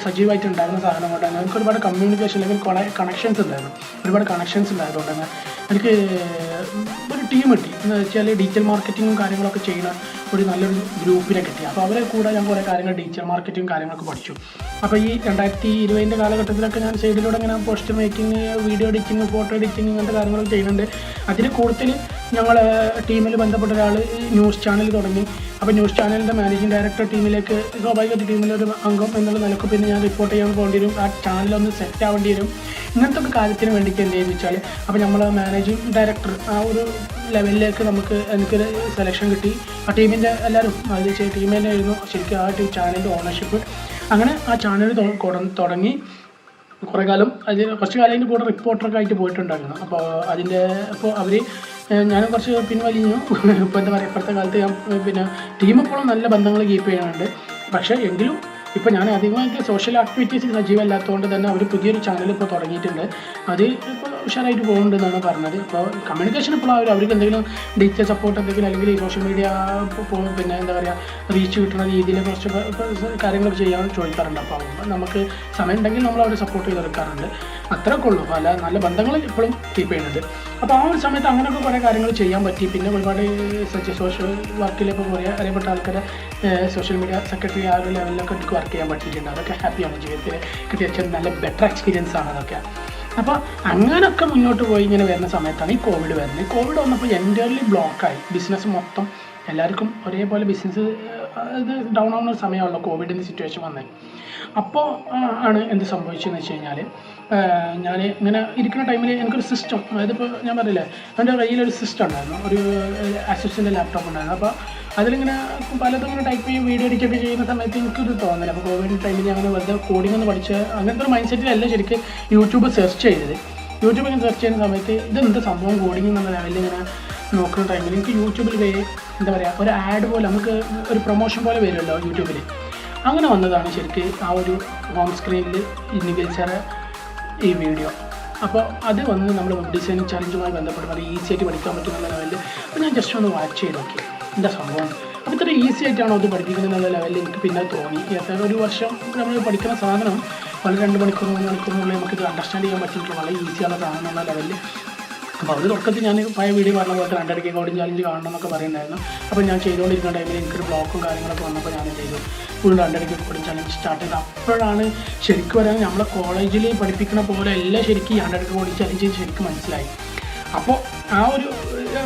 സജീവമായിട്ടുണ്ടായിരുന്ന സാധനം കൊണ്ടാണ് എനിക്ക് ഒരുപാട് കമ്മ്യൂണിക്കേഷൻ അല്ലെങ്കിൽ കണക്ഷൻസ് ഉണ്ടായിരുന്നു. ഒരുപാട് കണക്ഷൻസ് ഉണ്ടായതുകൊണ്ട് തന്നെ എനിക്ക് ഒരു ടീം കിട്ടി. എന്ന് വെച്ചാൽ ഡിജിറ്റൽ മാർക്കറ്റിങ്ങും കാര്യങ്ങളൊക്കെ ചെയ്യുന്ന ഒരു നല്ലൊരു ഗ്രൂപ്പിനെ കിട്ടി. അപ്പോൾ അവരെ കൂടെ ഞാൻ കുറേ കാര്യങ്ങൾ ഡിജിറ്റൽ മാർക്കറ്റിങ്ങും കാര്യങ്ങളൊക്കെ പഠിച്ചു. അപ്പോൾ ഈ 2020 കാലഘട്ടത്തിലൊക്കെ ഞാൻ സൈഡിലൂടെ ഇങ്ങനെ poster making, video editing, photo editing ഇങ്ങനത്തെ കാര്യങ്ങളൊക്കെ ചെയ്യുന്നുണ്ട്. അതിൽ കൂടുതൽ ഞങ്ങൾ ടീമിൽ ബന്ധപ്പെട്ട ഒരാൾ ന്യൂസ് ചാനൽ തുടങ്ങി. അപ്പോൾ ന്യൂസ് ചാനലിൻ്റെ മാനേജിംഗ് ഡയറക്ടർ ടീമിലേക്ക് സ്വാഭാവികമായിട്ട് ടീമിലൊരു അംഗം എന്നുള്ള നിലക്ക് പിന്നെ ഞാൻ റിപ്പോർട്ട് ചെയ്യാൻ പോകേണ്ടി വരും. ആ ചാനലൊന്ന് സെറ്റ് ആവേണ്ടി വരും. ഇങ്ങനത്തെ ഒക്കെ കാര്യത്തിന് വേണ്ടിയിട്ട് എന്ത് ചെയ്യുന്നു വെച്ചാൽ, അപ്പോൾ നമ്മൾ മാനേജിംഗ് ഡയറക്ടർ ആ ഒരു ലെവലിലേക്ക് എനിക്കൊരു സെലക്ഷൻ കിട്ടി. ആ ടീമിൻ്റെ എല്ലാവരും അതിൽ ടീമിൻ്റെ ആയിരുന്നു ശരിക്കും ആ ചാനലിൻ്റെ ഓണർഷിപ്പ്. അങ്ങനെ ആ ചാനൽ തുടങ്ങി കുറേ കാലം കുറച്ച് കാലം അതിൻ്റെ കൂടെ റിപ്പോർട്ടറൊക്കെ ആയിട്ട് പോയിട്ടുണ്ടായിരുന്നു. അപ്പോൾ അവർ ഞാനും കുറച്ച് പിൻവലിഞ്ഞു. ഇപ്പോൾ എന്താ പറയുക, ഇപ്പോഴത്തെ കാലത്ത് ഞാൻ പിന്നെ ടീം എപ്പോഴും നല്ല ബന്ധങ്ങൾ കീപ്പ് ചെയ്യാനുണ്ട്. പക്ഷേ എങ്കിലും ഇപ്പോൾ ഞാൻ അധികമായിട്ട് സോഷ്യൽ ആക്ടിവിറ്റീസിൽ സജീവമല്ലാത്തതുകൊണ്ട് തന്നെ അവർ പുതിയൊരു ചാനൽ ഇപ്പോൾ തുടങ്ങിയിട്ടുണ്ട്. അത് ഇപ്പോൾ ഉഷാറായിട്ട് പോകുന്നുണ്ടെന്നാണ് പറഞ്ഞത്. അപ്പോൾ കമ്മ്യൂണിക്കേഷൻ ഇപ്പോൾ അവർക്ക് എന്തെങ്കിലും ഡിജിറ്റൽ സപ്പോർട്ട് എന്തെങ്കിലും അല്ലെങ്കിൽ ഈ സോഷ്യൽ മീഡിയ പിന്നെ എന്താ പറയുക റീച്ച് കിട്ടുന്ന രീതിയിൽ കുറച്ച് കാര്യങ്ങൾ ചെയ്യാൻ ചോദിക്കാറുണ്ട്. അപ്പോൾ നമുക്ക് സമയം ഉണ്ടെങ്കിൽ നമ്മൾ അവരെ സപ്പോർട്ട് ചെയ്തെടുക്കാറുണ്ട്. അത്രയൊക്കെ ഉള്ളൂ. നല്ല ബന്ധങ്ങൾ ഇപ്പോഴും കീപ്പ് ചെയ്യുന്നുണ്ട്. അപ്പോൾ ആ ഒരു സമയത്ത് അങ്ങനെയൊക്കെ കുറേ കാര്യങ്ങൾ ചെയ്യാൻ പറ്റി. പിന്നെ ഒരുപാട് സോഷ്യൽ വർക്കിലിപ്പോൾ കുറേ അറിയപ്പെട്ട ആൾക്കാരെ സോഷ്യൽ മീഡിയ സെക്രട്ടറി ആ ഒരു ലെവലിലൊക്കെ എനിക്ക് വർക്ക് ചെയ്യാൻ പറ്റിയിട്ടുണ്ട്. അതൊക്കെ ഹാപ്പിയാണ്. ജീവിതത്തിൽ കിട്ടിയ നല്ല ബെറ്റർ എക്സ്പീരിയൻസ് ആണ് അതൊക്കെ. അപ്പോൾ അങ്ങനെയൊക്കെ മുന്നോട്ട് പോയി ഇങ്ങനെ വരുന്ന സമയത്താണ് ഈ കോവിഡ് വരുന്നത്. ഈ കോവിഡ് വന്നപ്പോൾ എൻ്റർലി ബ്ലോക്കായി ബിസിനസ് മൊത്തം. എല്ലാവർക്കും ഒരേപോലെ ബിസിനസ് ഇത് ഡൗൺ ആവുന്ന സമയമാണല്ലോ കോവിഡിൻ്റെ സിറ്റുവേഷൻ വന്നത്. അപ്പോൾ ആണ് എന്ത് സംഭവിച്ചതെന്ന് വെച്ച് കഴിഞ്ഞാൽ, ഞാൻ ഇങ്ങനെ ഇരിക്കുന്ന ടൈമിൽ എനിക്കൊരു സിസ്റ്റം, അതായത് ഇപ്പോൾ ഞാൻ പറഞ്ഞില്ലേ എൻ്റെ കയ്യിലൊരു സിസ്റ്റം ഉണ്ടായിരുന്നു, ഒരു ആസൂസിൻ്റെ ലാപ്ടോപ്പ് ഉണ്ടായിരുന്നു. അപ്പോൾ അതിലിങ്ങനെ പലതും ഇങ്ങനെ ടൈപ്പ് ചെയ്യും, വീഡിയോ എഡിറ്റൊക്കെ ചെയ്യുന്ന സമയത്ത് എനിക്കൊരു തോന്നില്ല. അപ്പോൾ കോവിഡ് ടൈമിൽ ഞാൻ വെറുതെ കോഡിംഗ് ഒന്ന് പഠിച്ച് അങ്ങനത്തെ ഒരു മൈൻഡ് സെറ്റിലല്ല ശരിക്കും യൂട്യൂബ് സെർച്ച് ചെയ്തത്. യൂട്യൂബ് ഇങ്ങനെ സെർച്ച് ചെയ്യുന്ന സമയത്ത് ഇതെന്ത് സംഭവം കോഡിംഗ് എന്നുള്ള ലെവലിൽ ഇങ്ങനെ നോക്കുന്ന ടൈമിൽ എനിക്ക് യൂട്യൂബിൽ എന്താ പറയുക ഒരു ആഡ് പോലെ നമുക്ക് ഒരു പ്രൊമോഷൻ പോലെ വരുമല്ലോ യൂട്യൂബിൽ. അങ്ങനെ വന്നതാണ് ശരിക്കും ആ ഒരു ഹോം സ്ക്രീനിൽ ഇൻഡിക്കേറ്റർ ഈ വീഡിയോ. അപ്പോൾ അത് വന്ന് നമ്മൾ വെബ് ഡിസൈനിങ് ചലഞ്ചുമായി ബന്ധപ്പെട്ട് അത് ഈസി ആയിട്ട് പഠിക്കാൻ പറ്റുന്ന ലെവലിൽ അപ്പോൾ ഞാൻ ജസ്റ്റ് ഒന്ന് വാച്ച് ചെയ്ത് നോക്കി എന്താ സംഭവം. അപ്പോൾ ഇത്ര ഈസി ആയിട്ടാണോ അത് പഠിപ്പിക്കുന്നത് എന്നുള്ള ലെവലിൽ എനിക്ക് പിന്നെ തോന്നി. ഒരു വർഷം നമ്മൾ പഠിക്കുന്ന സാധനം വളരെ 2 മണിക്കൂർ 3 മണിക്കൂറിനുള്ളിൽ നമുക്കിത് അണ്ടർസ്റ്റാൻഡ് ചെയ്യാൻ പറ്റിയിട്ട് വളരെ ഈസിയാണ് സാധനം എന്നുള്ള ലെവലിൽ. അപ്പോൾ അത് തുടക്കത്തിൽ ഞാൻ പഴയ വീഡിയോ പറഞ്ഞ പോലെ 2.5 കോഡിംഗ് ചാലഞ്ച് കാണണം എന്നൊക്കെ പറയുന്നുണ്ടായിരുന്നു. അപ്പോൾ ഞാൻ ചെയ്തുകൊണ്ടിരിക്കുന്ന ടൈമിൽ എനിക്കൊരു ബ്ലോക്കും കാര്യങ്ങളൊക്കെ വന്നപ്പോൾ ഞാൻ എന്ത് ചെയ്തു, വീണ്ടും 2.5 കോഡിംഗ് ചാലഞ്ച് സ്റ്റാർട്ട് ചെയ്ത്. അപ്പോഴാണ് ശരിക്കും പറയാൻ നമ്മളെ കോളേജിൽ പഠിപ്പിക്കുന്ന പോലെ എല്ലാം ശരിക്കും 2.5 കോഡിംഗ് ചാലഞ്ച് ശരിക്കും മനസ്സിലായി. അപ്പോൾ ആ ഒരു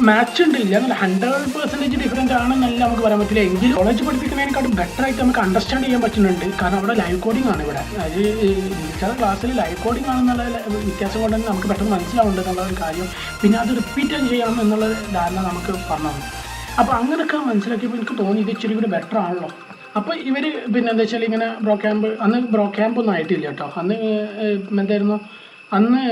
മാച്ച് ഉണ്ട്, ഇല്ല എന്നല്ല 100% ഡിഫറൻറ്റ് ആണെന്നല്ല നമുക്ക് പറയാൻ പറ്റില്ല. എങ്കിലും കോളേജ് പഠിപ്പിക്കുന്നതിനെക്കാട്ടും ബെറ്റർ ആയിട്ട് നമുക്ക് അണ്ടർസ്റ്റാൻഡ് ചെയ്യാൻ പറ്റുന്നുണ്ട്. കാരണം അവിടെ ലൈവ് കോഡിംഗ് ആണ്. ഇവിടെ അത് ചില ക്ലാസ്സിൽ ലൈവ് കോഡിംഗ് ആണെന്നുള്ള വ്യത്യാസം കൊണ്ട് തന്നെ നമുക്ക് പെട്ടെന്ന് മനസ്സിലാവുന്നുണ്ട് എന്നുള്ള ഒരു കാര്യം. പിന്നെ അത് റിപ്പീറ്റ് ചെയ്യണം എന്നുള്ള ധാരണ നമുക്ക് പറഞ്ഞു. അപ്പോൾ അങ്ങനെയൊക്കെ മനസ്സിലാക്കിയപ്പോൾ എനിക്ക് തോന്നി ഇത് ഇച്ചിരി കൂടി ബെറ്റർ ആണല്ലോ. അപ്പോൾ ഇവർ പിന്നെ എന്താ വെച്ചാൽ ഇങ്ങനെ ബ്രോ ക്യാമ്പ് ഒന്നും ആയിട്ടില്ല കേട്ടോ. അന്ന് എന്തായിരുന്നു, അന്ന്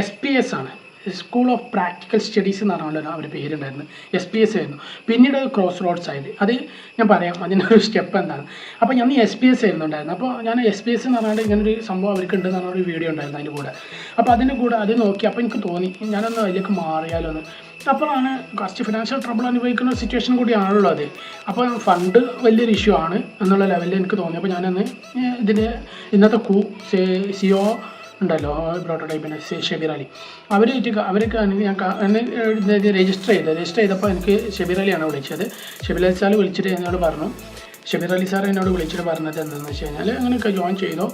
SPS ആണ്, സ്കൂൾ ഓഫ് പ്രാക്ടിക്കൽ സ്റ്റഡീസ് എന്ന് പറഞ്ഞുകൊണ്ടാണ് അവർ പേരുണ്ടായിരുന്നു. SPS ആയിരുന്നു. പിന്നീട് ക്രോസ് റോഡ്സ് ആയത്. അത് ഞാൻ പറയാം അതിനൊരു സ്റ്റെപ്പ് എന്താണ്. അപ്പോൾ ഞാൻ SPS ആയിരുന്നു ഉണ്ടായിരുന്നത്. അപ്പോൾ ഞാൻ SPS എന്ന് പറഞ്ഞാൽ ഇങ്ങനൊരു സംഭവം അവർക്ക് ഉണ്ടെന്ന് പറഞ്ഞൊരു വീഡിയോ ഉണ്ടായിരുന്നു അതിൻ്റെ കൂടെ. അപ്പോൾ അതിൻ്റെ കൂടെ അത് നോക്കി അപ്പോൾ എനിക്ക് തോന്നി ഞാനൊന്ന് അതിലേക്ക് മാറിയാലോ എന്ന്. അപ്പോഴാണ് കുറച്ച് ഫിനാൻഷ്യൽ ട്രബിൾ അനുഭവിക്കുന്ന ഒരു സിറ്റുവേഷൻ കൂടിയാണല്ലോ അത്. അപ്പോൾ ഫണ്ട് വലിയൊരു ഇഷ്യൂ ആണ് എന്നുള്ള ലെവലിൽ എനിക്ക് തോന്നി. അപ്പോൾ ഞാനന്ന് ഇതിൻ്റെ ഇന്നത്തെ CEO ഉണ്ടല്ലോ പ്രോട്ടോടൈപ്പിൻ്റെ ഷബീർ അലി അവർക്ക് ഞാൻ രജിസ്റ്റർ ചെയ്തപ്പോൾ എനിക്ക് ഷബീർ അലിയാണ് വിളിച്ചത്. ഷബീർ അലി സാർ വിളിച്ചിട്ട് എന്നോട് പറഞ്ഞു, ഷബീർ അലി സാർ എന്നോട് വിളിച്ചിട്ട് പറഞ്ഞത് എന്താണെന്ന് വെച്ച് കഴിഞ്ഞാൽ അങ്ങനെയൊക്കെ ജോയിൻ ചെയ്തോ.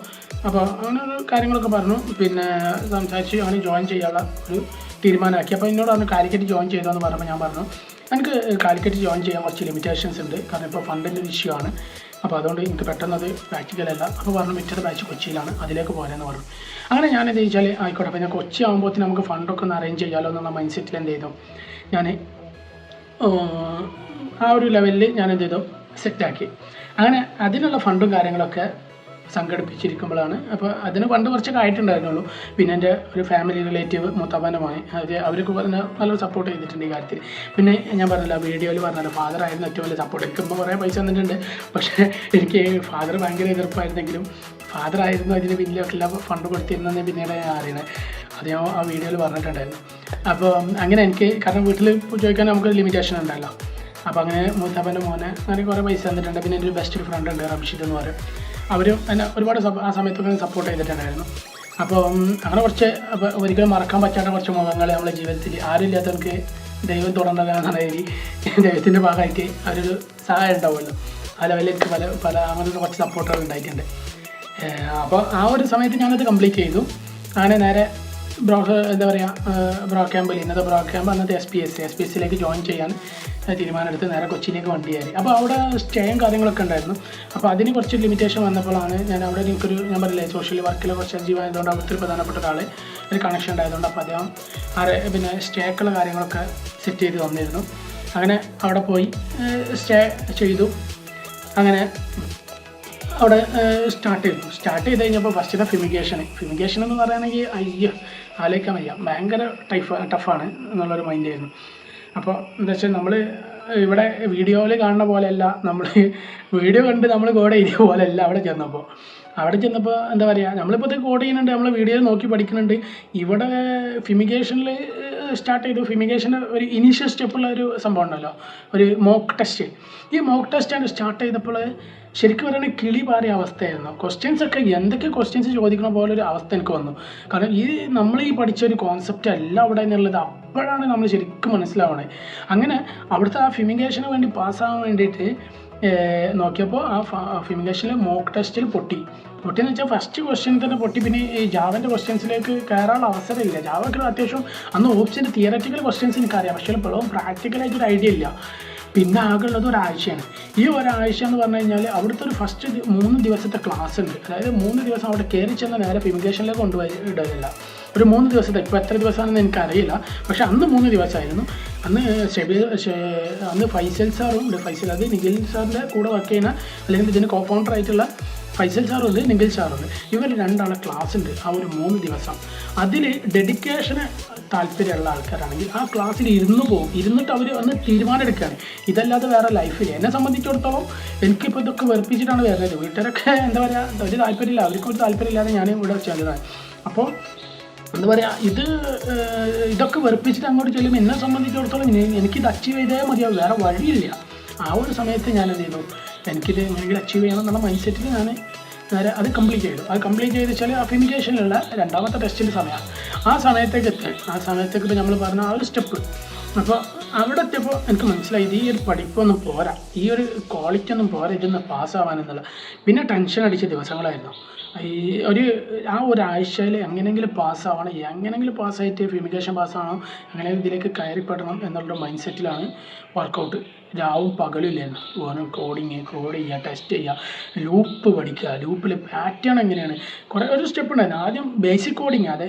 അപ്പോൾ അങ്ങനെ കാര്യങ്ങളൊക്കെ പറഞ്ഞു. പിന്നെ സംസാരിച്ച് അങ്ങനെ ജോയിൻ ചെയ്യാനുള്ള ഒരു തീരുമാനമാക്കി. അപ്പോൾ എന്നോട് അന്ന് കാലിക്കറ്റ് ജോയിൻ ചെയ്തോ എന്ന് പറഞ്ഞപ്പോൾ ഞാൻ പറഞ്ഞു എനിക്ക് കാലിക്കറ്റ് ജോയിൻ ചെയ്യാൻ കുറച്ച് ലിമിറ്റേഷൻസ് ഉണ്ട്. കാരണം ഇപ്പോൾ ഫണ്ടിൻ്റെ ഒരു ഇഷ്യൂ ആണ്. അപ്പോൾ അതുകൊണ്ട് എനിക്ക് പെട്ടെന്നത് പ്രാക്ടിക്കലല്ല. അപ്പോൾ പറഞ്ഞു മറ്റൊരു ബാച്ച് കൊച്ചിയിലാണ്, അതിലേക്ക് പോകാനെന്ന് പറഞ്ഞു. അങ്ങനെ ഞാനെന്ത് ചോദിച്ചാൽ ആയിക്കോട്ടെ. അപ്പോൾ ഞാൻ കൊച്ചി ആകുമ്പോഴത്തേന് നമുക്ക് ഫണ്ടൊക്കെ ഒന്ന് അറേഞ്ച് ചെയ്യാമല്ലോ എന്നുള്ള മൈൻഡ് സെറ്റിൽ എന്ത് ചെയ്തു, ഞാൻ ആ ഒരു ലെവലിൽ ഞാൻ എന്ത് ചെയ്തു സെറ്റാക്കി. അങ്ങനെ അതിനുള്ള ഫണ്ടും കാര്യങ്ങളൊക്കെ സംഘടിപ്പിച്ചിരിക്കുമ്പോഴാണ്. അപ്പോൾ അതിന് പണ്ട് കുറച്ചൊക്കെ ആയിട്ടുണ്ടായിരുന്നുള്ളൂ. പിന്നെ എൻ്റെ ഒരു ഫാമിലി റിലേറ്റീവ് മുത്തപ്പനുമായി അവർക്ക് നല്ലൊരു സപ്പോർട്ട് ചെയ്തിട്ടുണ്ട് ഈ കാര്യത്തിൽ. പിന്നെ ഞാൻ പറഞ്ഞില്ല വീഡിയോയിൽ പറഞ്ഞല്ലോ ഫാദർ ആയിരുന്നു ഏറ്റവും വലിയ സപ്പോർട്ട്. എനിക്കിപ്പോൾ കുറേ പൈസ തന്നിട്ടുണ്ട്. പക്ഷേ എനിക്ക് ഫാദർ ഭയങ്കര എതിർപ്പായിരുന്നെങ്കിലും ഫാദർ ആയിരുന്നു അതിന് വലിയ ഫണ്ട് കൊടുത്തിരുന്നതെന്ന് പിന്നീട് ഞാൻ അറിയണേ. അത് ഞാൻ ആ വീഡിയോയിൽ പറഞ്ഞിട്ടുണ്ടായിരുന്നു. അപ്പോൾ അങ്ങനെ എനിക്ക് കാരണം വീട്ടിൽ ചോദിക്കാൻ നമുക്ക് ലിമിറ്റേഷൻ ഉണ്ടല്ലോ. അപ്പോൾ അങ്ങനെ മുത്തപ്പൻ്റെ മോനെ അങ്ങനെ കുറേ പൈസ തന്നിട്ടുണ്ട്. പിന്നെ എൻ്റെ ഒരു ബെസ്റ്റ് ഫ്രണ്ട് ഉണ്ട് റംഷിദ് എന്ന് പറയും. അവരും എന്നെ ഒരുപാട് ആ സമയത്തൊക്കെ സപ്പോർട്ട് ചെയ്തിട്ടുണ്ടായിരുന്നു. അപ്പോൾ അങ്ങനെ കുറച്ച് അപ്പോൾ ഒരിക്കലും മറക്കാൻ പറ്റാത്ത കുറച്ച് മുഖങ്ങൾ നമ്മുടെ ജീവിതത്തിൽ ആരും ഇല്ലാത്തവർക്ക് ദൈവം തുടർന്നതാണെന്ന രീതി ദൈവത്തിൻ്റെ ഭാഗമായിട്ട് അവരൊരു സഹായം ഉണ്ടാവുമല്ലോ. ആ ലെവലിൽ എനിക്ക് പല അങ്ങനത്തെ കുറച്ച് സപ്പോർട്ടുകൾ ഉണ്ടായിട്ടുണ്ട്. അപ്പോൾ ആ ഒരു സമയത്ത് ഞാനത് കംപ്ലീറ്റ് ചെയ്തു. അങ്ങനെ നേരെ എന്താ പറയുക ബ്രോ ക്യാമ്പിൽ ഇന്നത്തെ ബ്രോ ക്യാമ്പ് അന്നത്തെ SPS ജോയിൻ ചെയ്യാൻ തീരുമാനമെടുത്ത് നേരെ കൊച്ചിയിലേക്ക് വണ്ടി കയറി. അപ്പോൾ അവിടെ സ്റ്റേയും കാര്യങ്ങളൊക്കെ ഉണ്ടായിരുന്നു. അപ്പോൾ അതിന് കുറച്ച് ലിമിറ്റേഷൻ വന്നപ്പോഴാണ് ഞാൻ അവിടെ എനിക്കൊരു ഞാൻ പറയില്ലേ സോഷ്യൽ വർക്കിൽ കുറച്ച് സജീവമായതുകൊണ്ട് അവിടുത്തെ പ്രധാനപ്പെട്ട ഒരാൾ ഒരു കണക്ഷൻ ഉണ്ടായതുകൊണ്ട് അപ്പോൾ അദ്ദേഹം പിന്നെ സ്റ്റേക്കുള്ള കാര്യങ്ങളൊക്കെ സെറ്റ് ചെയ്ത് തന്നിരുന്നു. അങ്ങനെ അവിടെ പോയി സ്റ്റേ ചെയ്തു. അങ്ങനെ അവിടെ സ്റ്റാർട്ട് ചെയ്ത് കഴിഞ്ഞപ്പോൾ ഫസ്റ്റിലെ ഫിമിഗേഷൻ എന്ന് പറയുകയാണെങ്കിൽ ആലോചിക്കാൻ വയ്യ, ഭയങ്കര ടഫാണ് എന്നുള്ളൊരു മൈൻഡായിരുന്നു. അപ്പോൾ എന്താ വെച്ചാൽ നമ്മൾ ഇവിടെ വീഡിയോയിൽ കാണുന്ന പോലെയല്ല, നമ്മൾ വീഡിയോ കണ്ട് നമ്മൾ കോഡ് ചെയ്ത പോലെയല്ല അവിടെ ചെന്നപ്പോൾ എന്താ പറയുക നമ്മളിപ്പോൾ ഇത് കോഡ് ചെയ്യുന്നുണ്ട്, നമ്മൾ വീഡിയോയിൽ നോക്കി പഠിക്കുന്നുണ്ട്. ഇവിടെ ഫിമിഗേഷനിൽ സ്റ്റാർട്ട് ചെയ്തു. ഫിമിഗേഷന് ഒരു ഇനീഷ്യൽ സ്റ്റെപ്പുള്ള ഒരു സംഭവം ഉണ്ടല്ലോ, ഒരു മോക്ക് ടെസ്റ്റ്. ഈ മോക്ക് ടെസ്റ്റ് സ്റ്റാർട്ട് ചെയ്തപ്പോൾ ശരിക്കും പറയുകയാണെങ്കിൽ കിളി പാറിയ അവസ്ഥയായിരുന്നു. ക്വസ്റ്റ്യൻസൊക്കെ എന്തൊക്കെ ക്വസ്റ്റ്യൻസ് ചോദിക്കണ പോലെ ഒരു അവസ്ഥ എനിക്ക് വന്നു. കാരണം നമ്മൾ പഠിച്ച ഒരു കോൺസെപ്റ്റ് അല്ല അവിടെ എന്നുള്ളത് അപ്പോഴാണ് നമ്മൾ ശരിക്കും മനസ്സിലാവണേ. അങ്ങനെ അവിടുത്തെ ആ ഫിമിഗേഷന് വേണ്ടി പാസ്സാകാൻ വേണ്ടിയിട്ട് നോക്കിയപ്പോൾ ആ ഫിമിഗേഷനിൽ മോക്ക് ടെസ്റ്റിൽ പൊട്ടിയെന്ന് വെച്ചാൽ ഫസ്റ്റ് ക്വസ്റ്റ്യൻ തന്നെ പൊട്ടി. പിന്നെ ഈ ജാവൻ്റെ ക്വസ്റ്റ്യൻസിലേക്ക് കയറാനുള്ള അവസരമില്ല. ജാവയ്ക്ക് അത്യാവശ്യം അന്ന് ഓപ്ഷൻ്റെ തിയററ്റിക്കൽ ക്വസ്റ്റ്യൻസ് എനിക്കറിയാം, പക്ഷേ ഇപ്പോഴും പ്രാക്ടിക്കലായിട്ടൊരു ഐഡിയ ഇല്ല. പിന്നെ ആകെയുള്ളത് ഒരാഴ്ചയാണ്. ഈ ഒരാഴ്ച എന്ന് പറഞ്ഞു കഴിഞ്ഞാൽ അവിടുത്തെ ഒരു ഫസ്റ്റ് 3 ദിവസത്തെ ക്ലാസ് ഉണ്ട്. അതായത് 3 ദിവസം അവിടെ കയറി ചെന്ന് നേരെ ഫിമിഗേഷനിലേക്ക് കൊണ്ടുപോയി ഇടുന്നില്ല. ഒരു 3 ദിവസത്തെ, ഇപ്പോൾ എത്ര ദിവസമാണെന്ന് എനിക്കറിയില്ല, പക്ഷേ അന്ന് 3 ദിവസമായിരുന്നു. അന്ന് ഫൈസൽ സാറും ഉണ്ട്. ഫൈസൽ അത് നിഖിൽ സാറിൻ്റെ കൂടെ വർക്ക് ചെയ്യുന്ന അല്ലെങ്കിൽ ഇതിന് കോഫൗണ്ടർ ആയിട്ടുള്ള ഫൈസൽ സാറുണ്ട്, നിഖിൽ സാറുണ്ട്. ഇവർ രണ്ടാളെ ക്ലാസ് ഉണ്ട് ആ ഒരു 3 ദിവസം. അതിൽ ഡെഡിക്കേഷന് താല്പര്യമുള്ള ആൾക്കാരാണെങ്കിൽ ആ ക്ലാസ്സിൽ ഇരുന്നിട്ട് അവർ വന്ന് തീരുമാനം എടുക്കുകയാണ്. ഇതല്ലാതെ വേറെ ലൈഫിൽ എന്നെ സംബന്ധിച്ചിടത്തോളം എനിക്കിപ്പോൾ ഇതൊക്കെ വെറുപ്പിച്ചിട്ടാണ് വരുന്നത്. വീട്ടുകാരൊക്കെ എന്താ പറയുക ഒരു താല്പര്യമില്ല, അവർക്കൊരു താല്പര്യമില്ലാതെ ഞാൻ ഇവിടെ ചെന്നതാണ്. അപ്പോൾ എന്താ പറയുക ഇതൊക്കെ വെറുപ്പിച്ചിട്ട് അങ്ങോട്ട് ചെല്ലുമ്പോൾ എന്നെ സംബന്ധിച്ചിടത്തോളം എനിക്കിത് അച്ചീവ് ചെയ്തേ മതിയാവും, വേറെ വഴിയില്ല. ആ ഒരു സമയത്ത് ഞാൻ എന്ത് ചെയ്തു, എനിക്കിത് എങ്ങനെയെങ്കിലും അച്ചീവ് ചെയ്യണം എന്നുള്ള മൈൻഡ് സെറ്റിൽ ഞാൻ നേരെ അത് കംപ്ലീറ്റ് ചെയ്ത് വെച്ചാൽ ആ ഫിമിഗേഷനിലുള്ള 2ാമത്തെ ടെസ്റ്റിൻ്റെ സമയമാണ്. ആ സമയത്തേക്ക് ഇപ്പോൾ നമ്മൾ പറഞ്ഞ ആ ഒരു സ്റ്റെപ്പ്. അപ്പോൾ അവിടെ എത്തിയപ്പോൾ എനിക്ക് മനസ്സിലായി ഈ ഒരു പഠിപ്പൊന്നും പോരാ, ഈ ഒരു ക്വാളിറ്റി ഒന്നും പോരാ ഇതൊന്ന് പാസ്സാവാനെന്നുള്ള. പിന്നെ ടെൻഷൻ അടിച്ച ദിവസങ്ങളായിരുന്നു. ആ ഒരാഴ്ചയിൽ എങ്ങനെയെങ്കിലും പാസ്സാവണം, എങ്ങനെയെങ്കിലും പാസ്സായിട്ട് ഫിമിഗേഷൻ പാസ്സാവണം, എങ്ങനെയെങ്കിലും ഇതിലേക്ക് കയറിപ്പെടണം എന്നുള്ളൊരു മൈൻഡ് സെറ്റിലാണ് വർക്കൗട്ട്. രാവും പകലും ഇല്ലായിരുന്നു. ഓരോ കോഡ് ചെയ്യുക, ടെസ്റ്റ് ചെയ്യുക, ലൂപ്പ് പഠിക്കുക, ലൂപ്പിൽ പാറ്റേൺ എങ്ങനെയാണ് ഒരു സ്റ്റെപ്പ് ഉണ്ടായിരുന്നു. ആദ്യം ബേസിക് കോഡിങ്, അത്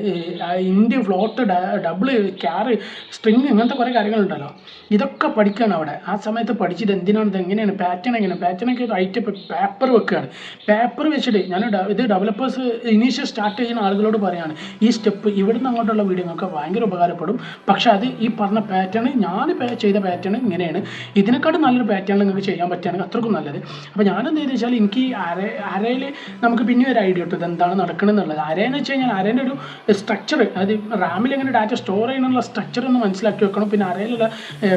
ഇൻഡ്, ഫ്ലോട്ട്, ഡബിൾ, ക്യാർ, സ്ട്രിങ്, അങ്ങനത്തെ കുറേ കാര്യങ്ങളുണ്ടല്ലോ. ഇതൊക്കെ പഠിക്കുകയാണ് അവിടെ. ആ സമയത്ത് പഠിച്ചത് എന്തിനാണ്, ഇത് എങ്ങനെയാണ് പാറ്റേൺ, പാറ്റേണൊക്കെ റൈറ്റ് പേപ്പർ വെക്കുകയാണ്. പേപ്പർ വെച്ചിട്ട് ഞാൻ ഇത് ഡെവലപ്പേഴ്സ് ഇനീഷ്യൽ സ്റ്റാർട്ട് ചെയ്യുന്ന ആളുകളോട് പറയുകയാണ്, ഈ സ്റ്റെപ്പ് ഇവിടുന്ന് അങ്ങോട്ടുള്ള വീഡിയോ നിങ്ങൾക്ക് ഭയങ്കര ഉപകാരപ്പെടും. പക്ഷേ അത് ഈ പറഞ്ഞ പാറ്റേൺ, ഞാൻ ചെയ്ത പാറ്റേൺ ഇങ്ങനെയാണ്, ഇതിനെക്കാട്ടും നല്ലൊരു പാറ്റേൺ നിങ്ങൾക്ക് ചെയ്യാൻ പറ്റുകയാണെങ്കിൽ അത്രക്കും നല്ലത്. അപ്പോൾ ഞാനെന്താ വെച്ചാൽ എനിക്ക് അരയിൽ നമുക്ക് പിന്നെ ഒരു ഐഡിയ കിട്ടും എന്താണ് നടക്കണമെന്നുള്ളത്. അരയെന്ന് വെച്ച് കഴിഞ്ഞാൽ അരേൻ്റെ ഒരു സ്ട്രക്ചർ, അത് റാമിൽ എങ്ങനെ ഡാറ്റ സ്റ്റോർ ചെയ്യാനുള്ള സ്ട്രക്ചർ ഒന്ന് മനസ്സിലാക്കി വെക്കണം. പിന്നെ അരയിലുള്ള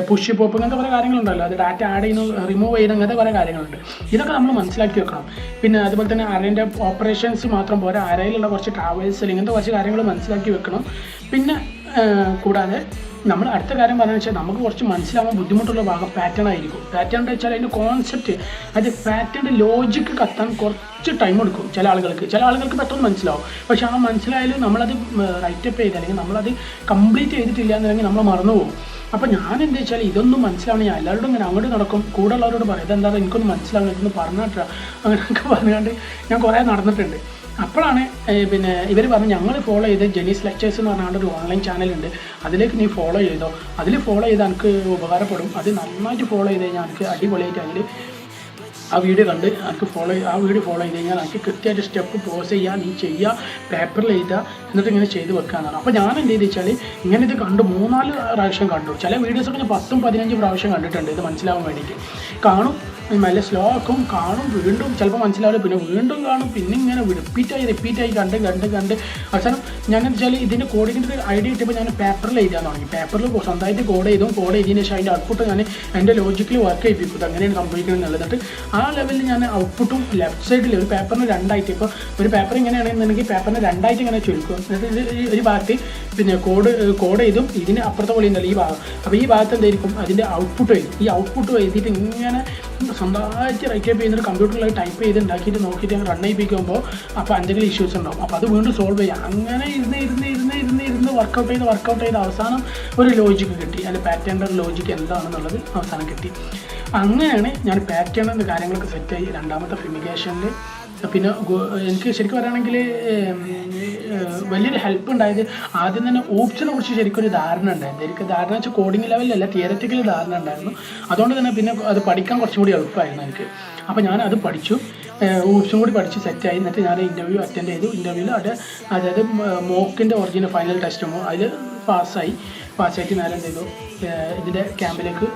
പുഷ് പോപ്പ് അങ്ങനത്തെ കുറേ കാര്യങ്ങളുണ്ടല്ലോ, അത് ഡാറ്റ ആഡ് ചെയ്യുന്ന റിമൂവ് ചെയ്യുന്ന അങ്ങനത്തെ കുറേ കാര്യങ്ങളുണ്ട്. ഇതൊക്കെ നമ്മൾ മനസ്സിലാക്കി വെക്കണം. പിന്നെ അതുപോലെ തന്നെ അരേൻ്റെ ഓപ്പറേഷൻസ് മാത്രം പോരാ, അരയിലുള്ള കുറച്ച് ട്രാവേഴ്സ് ഇങ്ങനത്തെ കുറച്ച് കാര്യങ്ങൾ മനസ്സിലാക്കി വെക്കണം. പിന്നെ കൂടാതെ നമ്മൾ അടുത്ത കാര്യം പറയുന്നത് വെച്ചാൽ നമുക്ക് കുറച്ച് മനസ്സിലാവാൻ ബുദ്ധിമുട്ടുള്ള ഭാഗം പാറ്റേൺ ആയിരിക്കും. പാറ്റേൺ എന്ന് വെച്ചാൽ അതിൻ്റെ കോൺസെപ്റ്റ്, അത് പാറ്റേണിൻ്റെ ലോജിക്ക് കത്താൻ കുറച്ച് ടൈം എടുക്കും ചില ആളുകൾക്ക് പെട്ടെന്ന് മനസ്സിലാവും. പക്ഷേ ആ മനസ്സിലായാലും നമ്മളത് റൈറ്റപ്പ് ചെയ്ത് അല്ലെങ്കിൽ നമ്മളത് കംപ്ലീറ്റ് ചെയ്തിട്ടില്ല എന്നുണ്ടെങ്കിൽ നമ്മൾ മറന്നു പോകും. അപ്പോൾ ഞാൻ എന്താ വെച്ചാൽ ഇതൊന്നും മനസ്സിലാവണം, ഞാൻ എല്ലാവരോടും ഇങ്ങനെ അങ്ങോട്ട് നടക്കും, കൂടെ ഉള്ളവരോട് പറയും ഇതെന്താ എനിക്കൊന്നും മനസ്സിലാവണം, ഇതൊന്ന് പറഞ്ഞിട്ടാ അങ്ങനെയൊക്കെ പറഞ്ഞുകൊണ്ട് ഞാൻ കുറേ നടന്നിട്ടുണ്ട്. അപ്പോഴാണ് പിന്നെ ഇവർ പറഞ്ഞു ഞങ്ങൾ ഫോളോ ചെയ്ത് ജെനീസ് ലെക്ചേഴ്സ് എന്ന് പറഞ്ഞാൽ ഒരു ഓൺലൈൻ ചാനലുണ്ട്, അതിലേക്ക് നീ ഫോളോ ചെയ്തോ, അതിൽ ഫോളോ ചെയ്താൽ എനിക്ക് ഉപകാരപ്പെടും, അത് നന്നായിട്ട് ഫോളോ ചെയ്ത് കഴിഞ്ഞാൽ എനിക്ക് അടിപൊളിയായിട്ട് അതിൽ ആ വീഡിയോ കണ്ട് എനിക്ക് ആ വീഡിയോ ഫോളോ ചെയ്ത് കഴിഞ്ഞാൽ എനിക്ക് കൃത്യമായിട്ട് സ്റ്റെപ്പ് പോസ് ചെയ്യുക, നീ ചെയ്യുക, പേപ്പറിൽ എഴുതുക, എന്നിട്ട് ഇങ്ങനെ ചെയ്ത് വെക്കാമെന്നാണ്. അപ്പോൾ ഞാൻ എന്ത് ചെയ്ത് വെച്ചാൽ ഇങ്ങനെ ഇത് കണ്ടു 3-4 പ്രാവശ്യം കണ്ടു. ചില വീഡിയോസൊക്കെ ഞാൻ 10-15 പ്രാവശ്യം കണ്ടിട്ടുണ്ട് ഇത് മനസ്സിലാവാൻ വേണ്ടിയിട്ട്. കാണും, നല്ല സ്ലോ ആക്കും, കാണും, വീണ്ടും ചിലപ്പോൾ മനസ്സിലാവില്ല, പിന്നെ വീണ്ടും കാണും, പിന്നെ ഇങ്ങനെ റിപ്പീറ്റായി കണ്ട് അവസാനം ഞാൻ വെച്ചാൽ ഇതിൻ്റെ കോഡിങ്ങിൻ്റെ ഒരു ഐഡിയ കിട്ടിയപ്പോൾ ഞാൻ പേപ്പറിൽ എഴുതാൻ തുടങ്ങി. പേപ്പറിൽ സ്വന്തമായിട്ട് കോഡ് ചെയ്തതിന് ശേഷം അതിൻ്റെ ഔട്ട്പുട്ട് ഞാൻ എൻ്റെ ലോജിക്കലി വർക്ക് ചെയ്യിപ്പിക്കും, അങ്ങനെയാണ് സംഭവിക്കുന്നത് എന്നുള്ളത്. എന്നിട്ട് ആ ലെവലിൽ ഞാൻ ഔട്ട്പുട്ടും ലെഫ്റ്റ് സൈഡിൽ ഒരു പേപ്പറിന് 2ആയിട്ട്, ഇപ്പോൾ ഒരു പേപ്പർ ഇങ്ങനെയാണെന്നുണ്ടെങ്കിൽ പേപ്പറിന് 2ആയിട്ട് ഇങ്ങനെ ചുരുക്കും. എന്നിട്ട് ഒരു ഭാഗത്ത് പിന്നെ കോഡ് ചെയ്തും ഇതിന് അപ്പുറത്തെ പോലെ ഉണ്ടല്ലോ ഈ ഭാഗം, അപ്പോൾ ഈ ഭാഗത്ത് എന്തായിരിക്കും അതിൻ്റെ ഔട്ട്പുട്ട് എഴുതും. ഈ ഔട്ട്പുട്ട് എഴുതിയിട്ട് ഇങ്ങനെ സ്വന്തമായിട്ട് റൈറ്റപ്പ് ചെയ്യുന്നൊരു കമ്പ്യൂട്ടറിൽ ടൈപ്പ് ചെയ്ത് ഉണ്ടാക്കിയിട്ട് നോക്കിയിട്ട് റൺ ചെയ്യിപ്പിക്കുമ്പോൾ അപ്പോൾ എന്തെങ്കിലും ഇഷ്യൂസ് ഉണ്ടാവും. അപ്പോൾ അത് വീണ്ടും സോൾവ് ചെയ്യാം. അങ്ങനെ ഇരുന്ന് വർക്കൗട്ട് ചെയ്ത് അവസാനം ഒരു ലോജിക്ക് കിട്ടി, അതിൻ്റെ പാറ്റേണിൻ്റെ ലോജിക്ക് എന്താണെന്നുള്ളത് അവസാനം കിട്ടി. അങ്ങനെയാണ് ഞാൻ പാറ്റേൺ എന്ന കാര്യങ്ങളൊക്കെ സെറ്റായി രണ്ടാമത്തെ ഫിമിഗേഷനിൽ. പിന്നെ എനിക്ക് ശരിക്കും പറയുകയാണെങ്കിൽ വലിയൊരു ഹെൽപ്പ് ഉണ്ടായത് ആദ്യം തന്നെ ഓപ്ഷനെ കുറിച്ച് ശരിക്കും ഒരു ധാരണ ഉണ്ടായിരുന്നു. എനിക്ക് ധാരണ വെച്ചാൽ കോഡിങ് ലെവലിലല്ല, തിയററ്റിക്കൽ ധാരണ ഉണ്ടായിരുന്നു. അതുകൊണ്ട് തന്നെ പിന്നെ അത് പഠിക്കാൻ കുറച്ചും കൂടി എളുപ്പമായിരുന്നു എനിക്ക്. അപ്പോൾ ഞാൻ അത് പഠിച്ചു, ഓപ്ഷൻ കൂടി പഠിച്ച് സെറ്റായി. എന്നിട്ട് ഞാൻ ഇൻ്റർവ്യൂ അറ്റൻഡ് ചെയ്തു. ഇൻ്റർവ്യൂവിൽ അതായത് മോക്കിൻ്റെ ഒറിജിനൽ ഫൈനൽ ടെസ്റ്റുമോ അതിൽ പാസ്സായിട്ട് നേരെ എന്ത് ചെയ്തു, ഇതിൻ്റെ ക്യാമ്പിലേക്ക്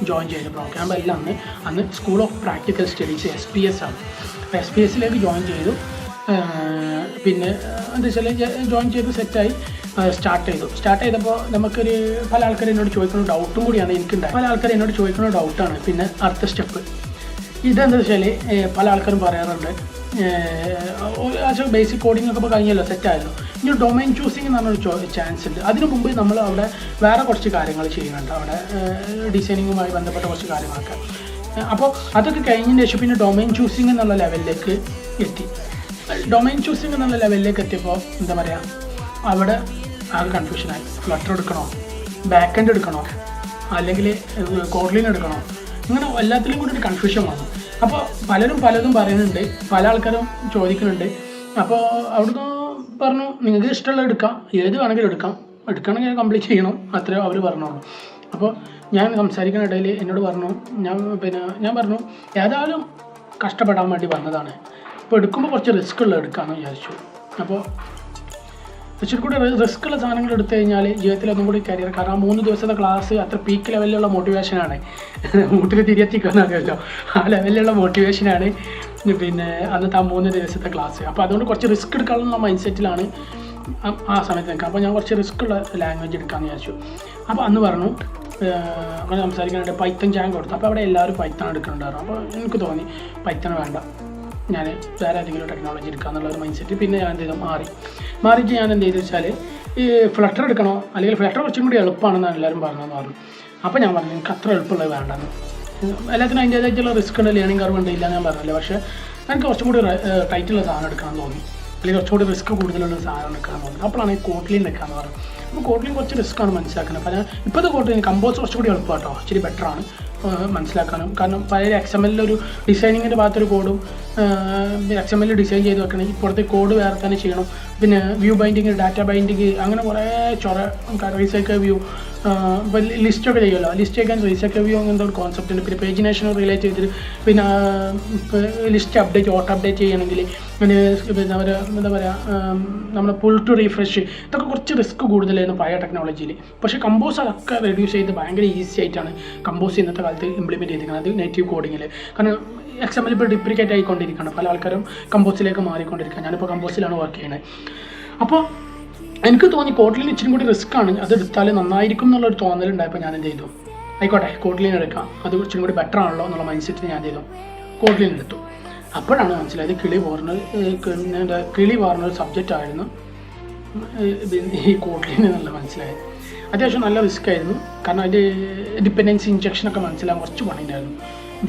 ജോയിൻ ചെയ്തു. പ്രോ ക്യാമ്പ് എല്ലാം അന്ന് school of practical studies SPS ആണ്. SPS ജോയിൻ ചെയ്തു. പിന്നെ എന്താ വെച്ചാൽ ജോയിൻ ചെയ്ത് സെറ്റായി സ്റ്റാർട്ട് ചെയ്തപ്പോൾ നമുക്കൊരു പല ആൾക്കാരും എന്നോട് ചോദിക്കുന്ന ഡൗട്ടും കൂടിയാണ് എനിക്കുണ്ടായത്. പല ആൾക്കാരും എന്നോട് ചോദിക്കുന്ന ഡൗട്ടാണ് പിന്നെ അടുത്ത സ്റ്റെപ്പ് ഇതെന്താ വെച്ചാൽ പല ആൾക്കാരും പറയാറുണ്ട് ബേസിക് കോഡിംഗ് ഒക്കെ ഇപ്പോൾ കഴിഞ്ഞല്ലോ, സെറ്റായല്ലോ, ഇനി ഡൊമൈൻ ചൂസിങ് എന്ന് പറഞ്ഞൊരു ചാൻസ് ഉണ്ട്. അതിനു മുമ്പ് നമ്മൾ അവിടെ വേറെ കുറച്ച് കാര്യങ്ങൾ ചെയ്യുന്നുണ്ട്, അവിടെ ഡിസൈനിങ്ങുമായി ബന്ധപ്പെട്ട കുറച്ച് കാര്യങ്ങളൊക്കെ. അപ്പോൾ അതൊക്കെ കഴിഞ്ഞതിന് ശേഷം പിന്നെ ഡൊമൈൻ ചൂസിങ് എന്നുള്ള ലെവലിലേക്ക് എത്തി. ഡൊമൈൻ ചൂസിങ് എന്നുള്ള ലെവലിലേക്ക് എത്തിയപ്പോൾ എന്താ പറയുക, അവിടെ ആകെ കൺഫ്യൂഷനായി. ഫ്ലട്ടർ എടുക്കണോ, ബാക്ക് എൻഡ് എടുക്കണോ, അല്ലെങ്കിൽ കോഡ്ലിൻ എടുക്കണോ, ഇങ്ങനെ എല്ലാത്തിലും കൂടി ഒരു കൺഫ്യൂഷൻ വന്നു. അപ്പോൾ പലതും പറയുന്നുണ്ട്, പല ആൾക്കാരും ചോദിക്കുന്നുണ്ട്. അപ്പോൾ അവിടുന്ന് പറഞ്ഞു നിങ്ങൾക്ക് ഇഷ്ടമുള്ള എടുക്കാം, ഏത് വേണമെങ്കിലും എടുക്കണമെങ്കിൽ കംപ്ലീറ്റ് ചെയ്യണം, അത്രേ അവർ പറഞ്ഞോളൂ. അപ്പോൾ ഞാൻ സംസാരിക്കുന്ന ഇടയിൽ എന്നോട് പറഞ്ഞു, ഞാൻ പറഞ്ഞു ഏതായാലും കഷ്ടപ്പെടാൻ വേണ്ടി വന്നതാണ്, അപ്പോൾ എടുക്കുമ്പോൾ കുറച്ച് റിസ്ക് ഉള്ള എടുക്കാമെന്ന് വിചാരിച്ചു. അപ്പോൾ ഇച്ചിരി കൂടി റിസ്ക് ഉള്ള സാധനങ്ങൾ എടുത്തു കഴിഞ്ഞാൽ ജീവിതത്തിൽ ഒന്നും കൂടി കരിയർ, കാരണം 3 ദിവസത്തെ ക്ലാസ് അത്ര പീക്ക് ലെവലിലുള്ള മോട്ടിവേഷനാണ്. വീട്ടിൽ തിരിയെത്തിക്കാനറിയാമല്ലോ, ആ ലെവലിലുള്ള മോട്ടിവേഷനാണ് പിന്നെ അന്നത്തെ ആ 3 ദിവസത്തെ ക്ലാസ്. അപ്പോൾ അതുകൊണ്ട് കുറച്ച് റിസ്ക് എടുക്കാനുള്ള മൈൻഡ് സെറ്റിലാണ് ആ സമയത്ത് നിൽക്കുക. അപ്പോൾ ഞാൻ കുറച്ച് റിസ്ക് ഉള്ള ലാംഗ്വേജ് എടുക്കാമെന്ന് വിചാരിച്ചു. അപ്പോൾ അന്ന് പറഞ്ഞു അങ്ങനെ സംസാരിക്കാനായിട്ട് പൈത്തൺ ജാങ്കോ കൊടുത്തു. അപ്പോൾ അവിടെ എല്ലാവരും പൈത്തൺ എടുക്കുന്നുണ്ടായിരുന്നു. അപ്പോൾ എനിക്ക് തോന്നി പൈത്തൺ വേണ്ട, ഞാൻ വേറെ ഏതെങ്കിലും ടെക്നോളജി എടുക്കാമെന്നുള്ള ഒരു മൈൻഡ് സെറ്റ്. പിന്നെ ഞാൻ എന്ത് ചെയ്തു, മാറിയിട്ട് ഞാൻ എന്ത് ചെയ്തു വെച്ചാൽ ഈ ഫ്ലട്ടർ എടുക്കണോ, അല്ലെങ്കിൽ ഫ്ലട്ടർ കുറച്ചും കൂടി എളുപ്പമാണെന്നാണ് എല്ലാവരും പറഞ്ഞതെന്ന് പറഞ്ഞു. അപ്പോൾ ഞാൻ പറഞ്ഞു എനിക്ക് അത്ര എളുപ്പമുള്ളത് വേണ്ടെന്ന്. എല്ലാത്തിനും അതിൻ്റേതായിട്ടുള്ള റിസ്ക് ഉണ്ട്, ലേണിംഗ് കർവ് ഉണ്ട്, ഇല്ല ഞാൻ പറഞ്ഞില്ല. പക്ഷേ എനിക്ക് കുറച്ചും കൂടി ടൈറ്റുള്ള സാധനം എടുക്കാമെന്ന് തോന്നി, അല്ലെങ്കിൽ കുറച്ചുകൂടി റിസ്ക് കൂടുതലുള്ള സാധനം എടുക്കാമെന്ന് തോന്നി. അപ്പോഴാണ് ഈ കോട്ട്ലിൻ എടുക്കാമെന്ന് പറഞ്ഞു. അപ്പോൾ കോട്ട്ലിൻ കുറച്ച് റിസ്ക്കാണ് മനസ്സിലാക്കുന്നത്. അപ്പോൾ ഇപ്പോഴത്തെ കോട്ട്ലിൻ കമ്പോസ് കുറച്ചുകൂടി എളുപ്പം കേട്ടോ, ഇച്ചിരി ബെറ്ററാണ് മനസ്സിലാക്കാനും. കാരണം പഴയ XML ഒരു ഡിസൈനിങ്ങിൻ്റെ ഭാഗത്തൊരു കോഡും XML ഡിസൈൻ ചെയ്ത് വെക്കണം, ഇപ്പോഴത്തെ കോഡ് വേറെ തന്നെ ചെയ്യണം. പിന്നെ വ്യൂ ബൈൻഡിങ്, ഡാറ്റ ബൈൻഡിങ്, അങ്ങനെ കുറേ റീസൈക്കിൾ വ്യൂ, ഇപ്പോൾ ലിസ്റ്റൊക്കെ ചെയ്യുമല്ലോ, ലിസ്റ്റ് ചെയ്യാൻ റീസൈക്കിൾ വ്യൂ അങ്ങനത്തെ ഒരു കോൺസെപ്റ്റ് ഉണ്ട്. പിന്നെ പേജിനേഷനും റിലേറ്റ് ചെയ്തിട്ട് പിന്നെ ലിസ്റ്റ് അപ്ഡേറ്റ്, ഓട്ടോ അപ്ഡേറ്റ് ചെയ്യണമെങ്കിൽ പിന്നെ എന്താ പറയുക, നമ്മുടെ പുൾ ടു റീഫ്രഷ്, ഇതൊക്കെ കുറച്ച് റിസ്ക് കൂടുതലായിരുന്നു പഴയ ടെക്നോളജിയിൽ. പക്ഷേ കമ്പോസ് അതൊക്കെ റെഡ്യൂസ് ചെയ്ത് ഭയങ്കര ഈസി ആയിട്ടാണ് കമ്പോസ് ഇന്നത്തെ കാലത്ത് ഇംപ്ലിമെൻറ്റ് ചെയ്തിരിക്കുന്നത്, അത് നേറ്റീവ് കോഡിങ്ങിൽ. കാരണം XML ഇപ്പോൾ ഡിപ്ലിക്കേറ്റ് ആയിക്കൊണ്ടിരിക്കുകയാണ്, പല ആൾക്കാരും കമ്പോസിലേക്ക് മാറിക്കൊണ്ടിരിക്കുക. ഞാനിപ്പോൾ കമ്പോസിലാണ് വർക്ക് ചെയ്യുന്നത്. അപ്പോൾ എനിക്ക് തോന്നി കോട്ട്ലിൻ ഇച്ചിരി കൂടി റിസ്ക് ആണ്, അത് എടുത്താൽ നന്നായിരിക്കും എന്നുള്ളൊരു തോന്നലുണ്ടായപ്പോൾ ഞാൻ എന്ത് ചെയ്തു, ആയിക്കോട്ടെ കോട്ട്ലിൻ എടുക്കാം, അത് ഇച്ചിരി കൂടി ബെറ്റർ ആണല്ലോ എന്നുള്ള മൈൻഡ് സെറ്റിൽ ഞാൻ എന്ത് ചെയ്തു, കോട്ട്ലിൻ എടുത്തു. അപ്പോഴാണ് മനസ്സിലായത് കിളി പറഞ്ഞൊരു സബ്ജക്റ്റ് ആയിരുന്നു ഈ കോട്ട്ലിൻ എന്നുള്ള മനസ്സിലായത്. അത്യാവശ്യം നല്ല റിസ്ക് ആയിരുന്നു, കാരണം അതിൻ്റെ ഡിപ്പെൻഡൻസി ഇഞ്ചക്ഷനൊക്കെ മനസ്സിലാകാൻ കുറച്ച് പണിയുണ്ടായിരുന്നു.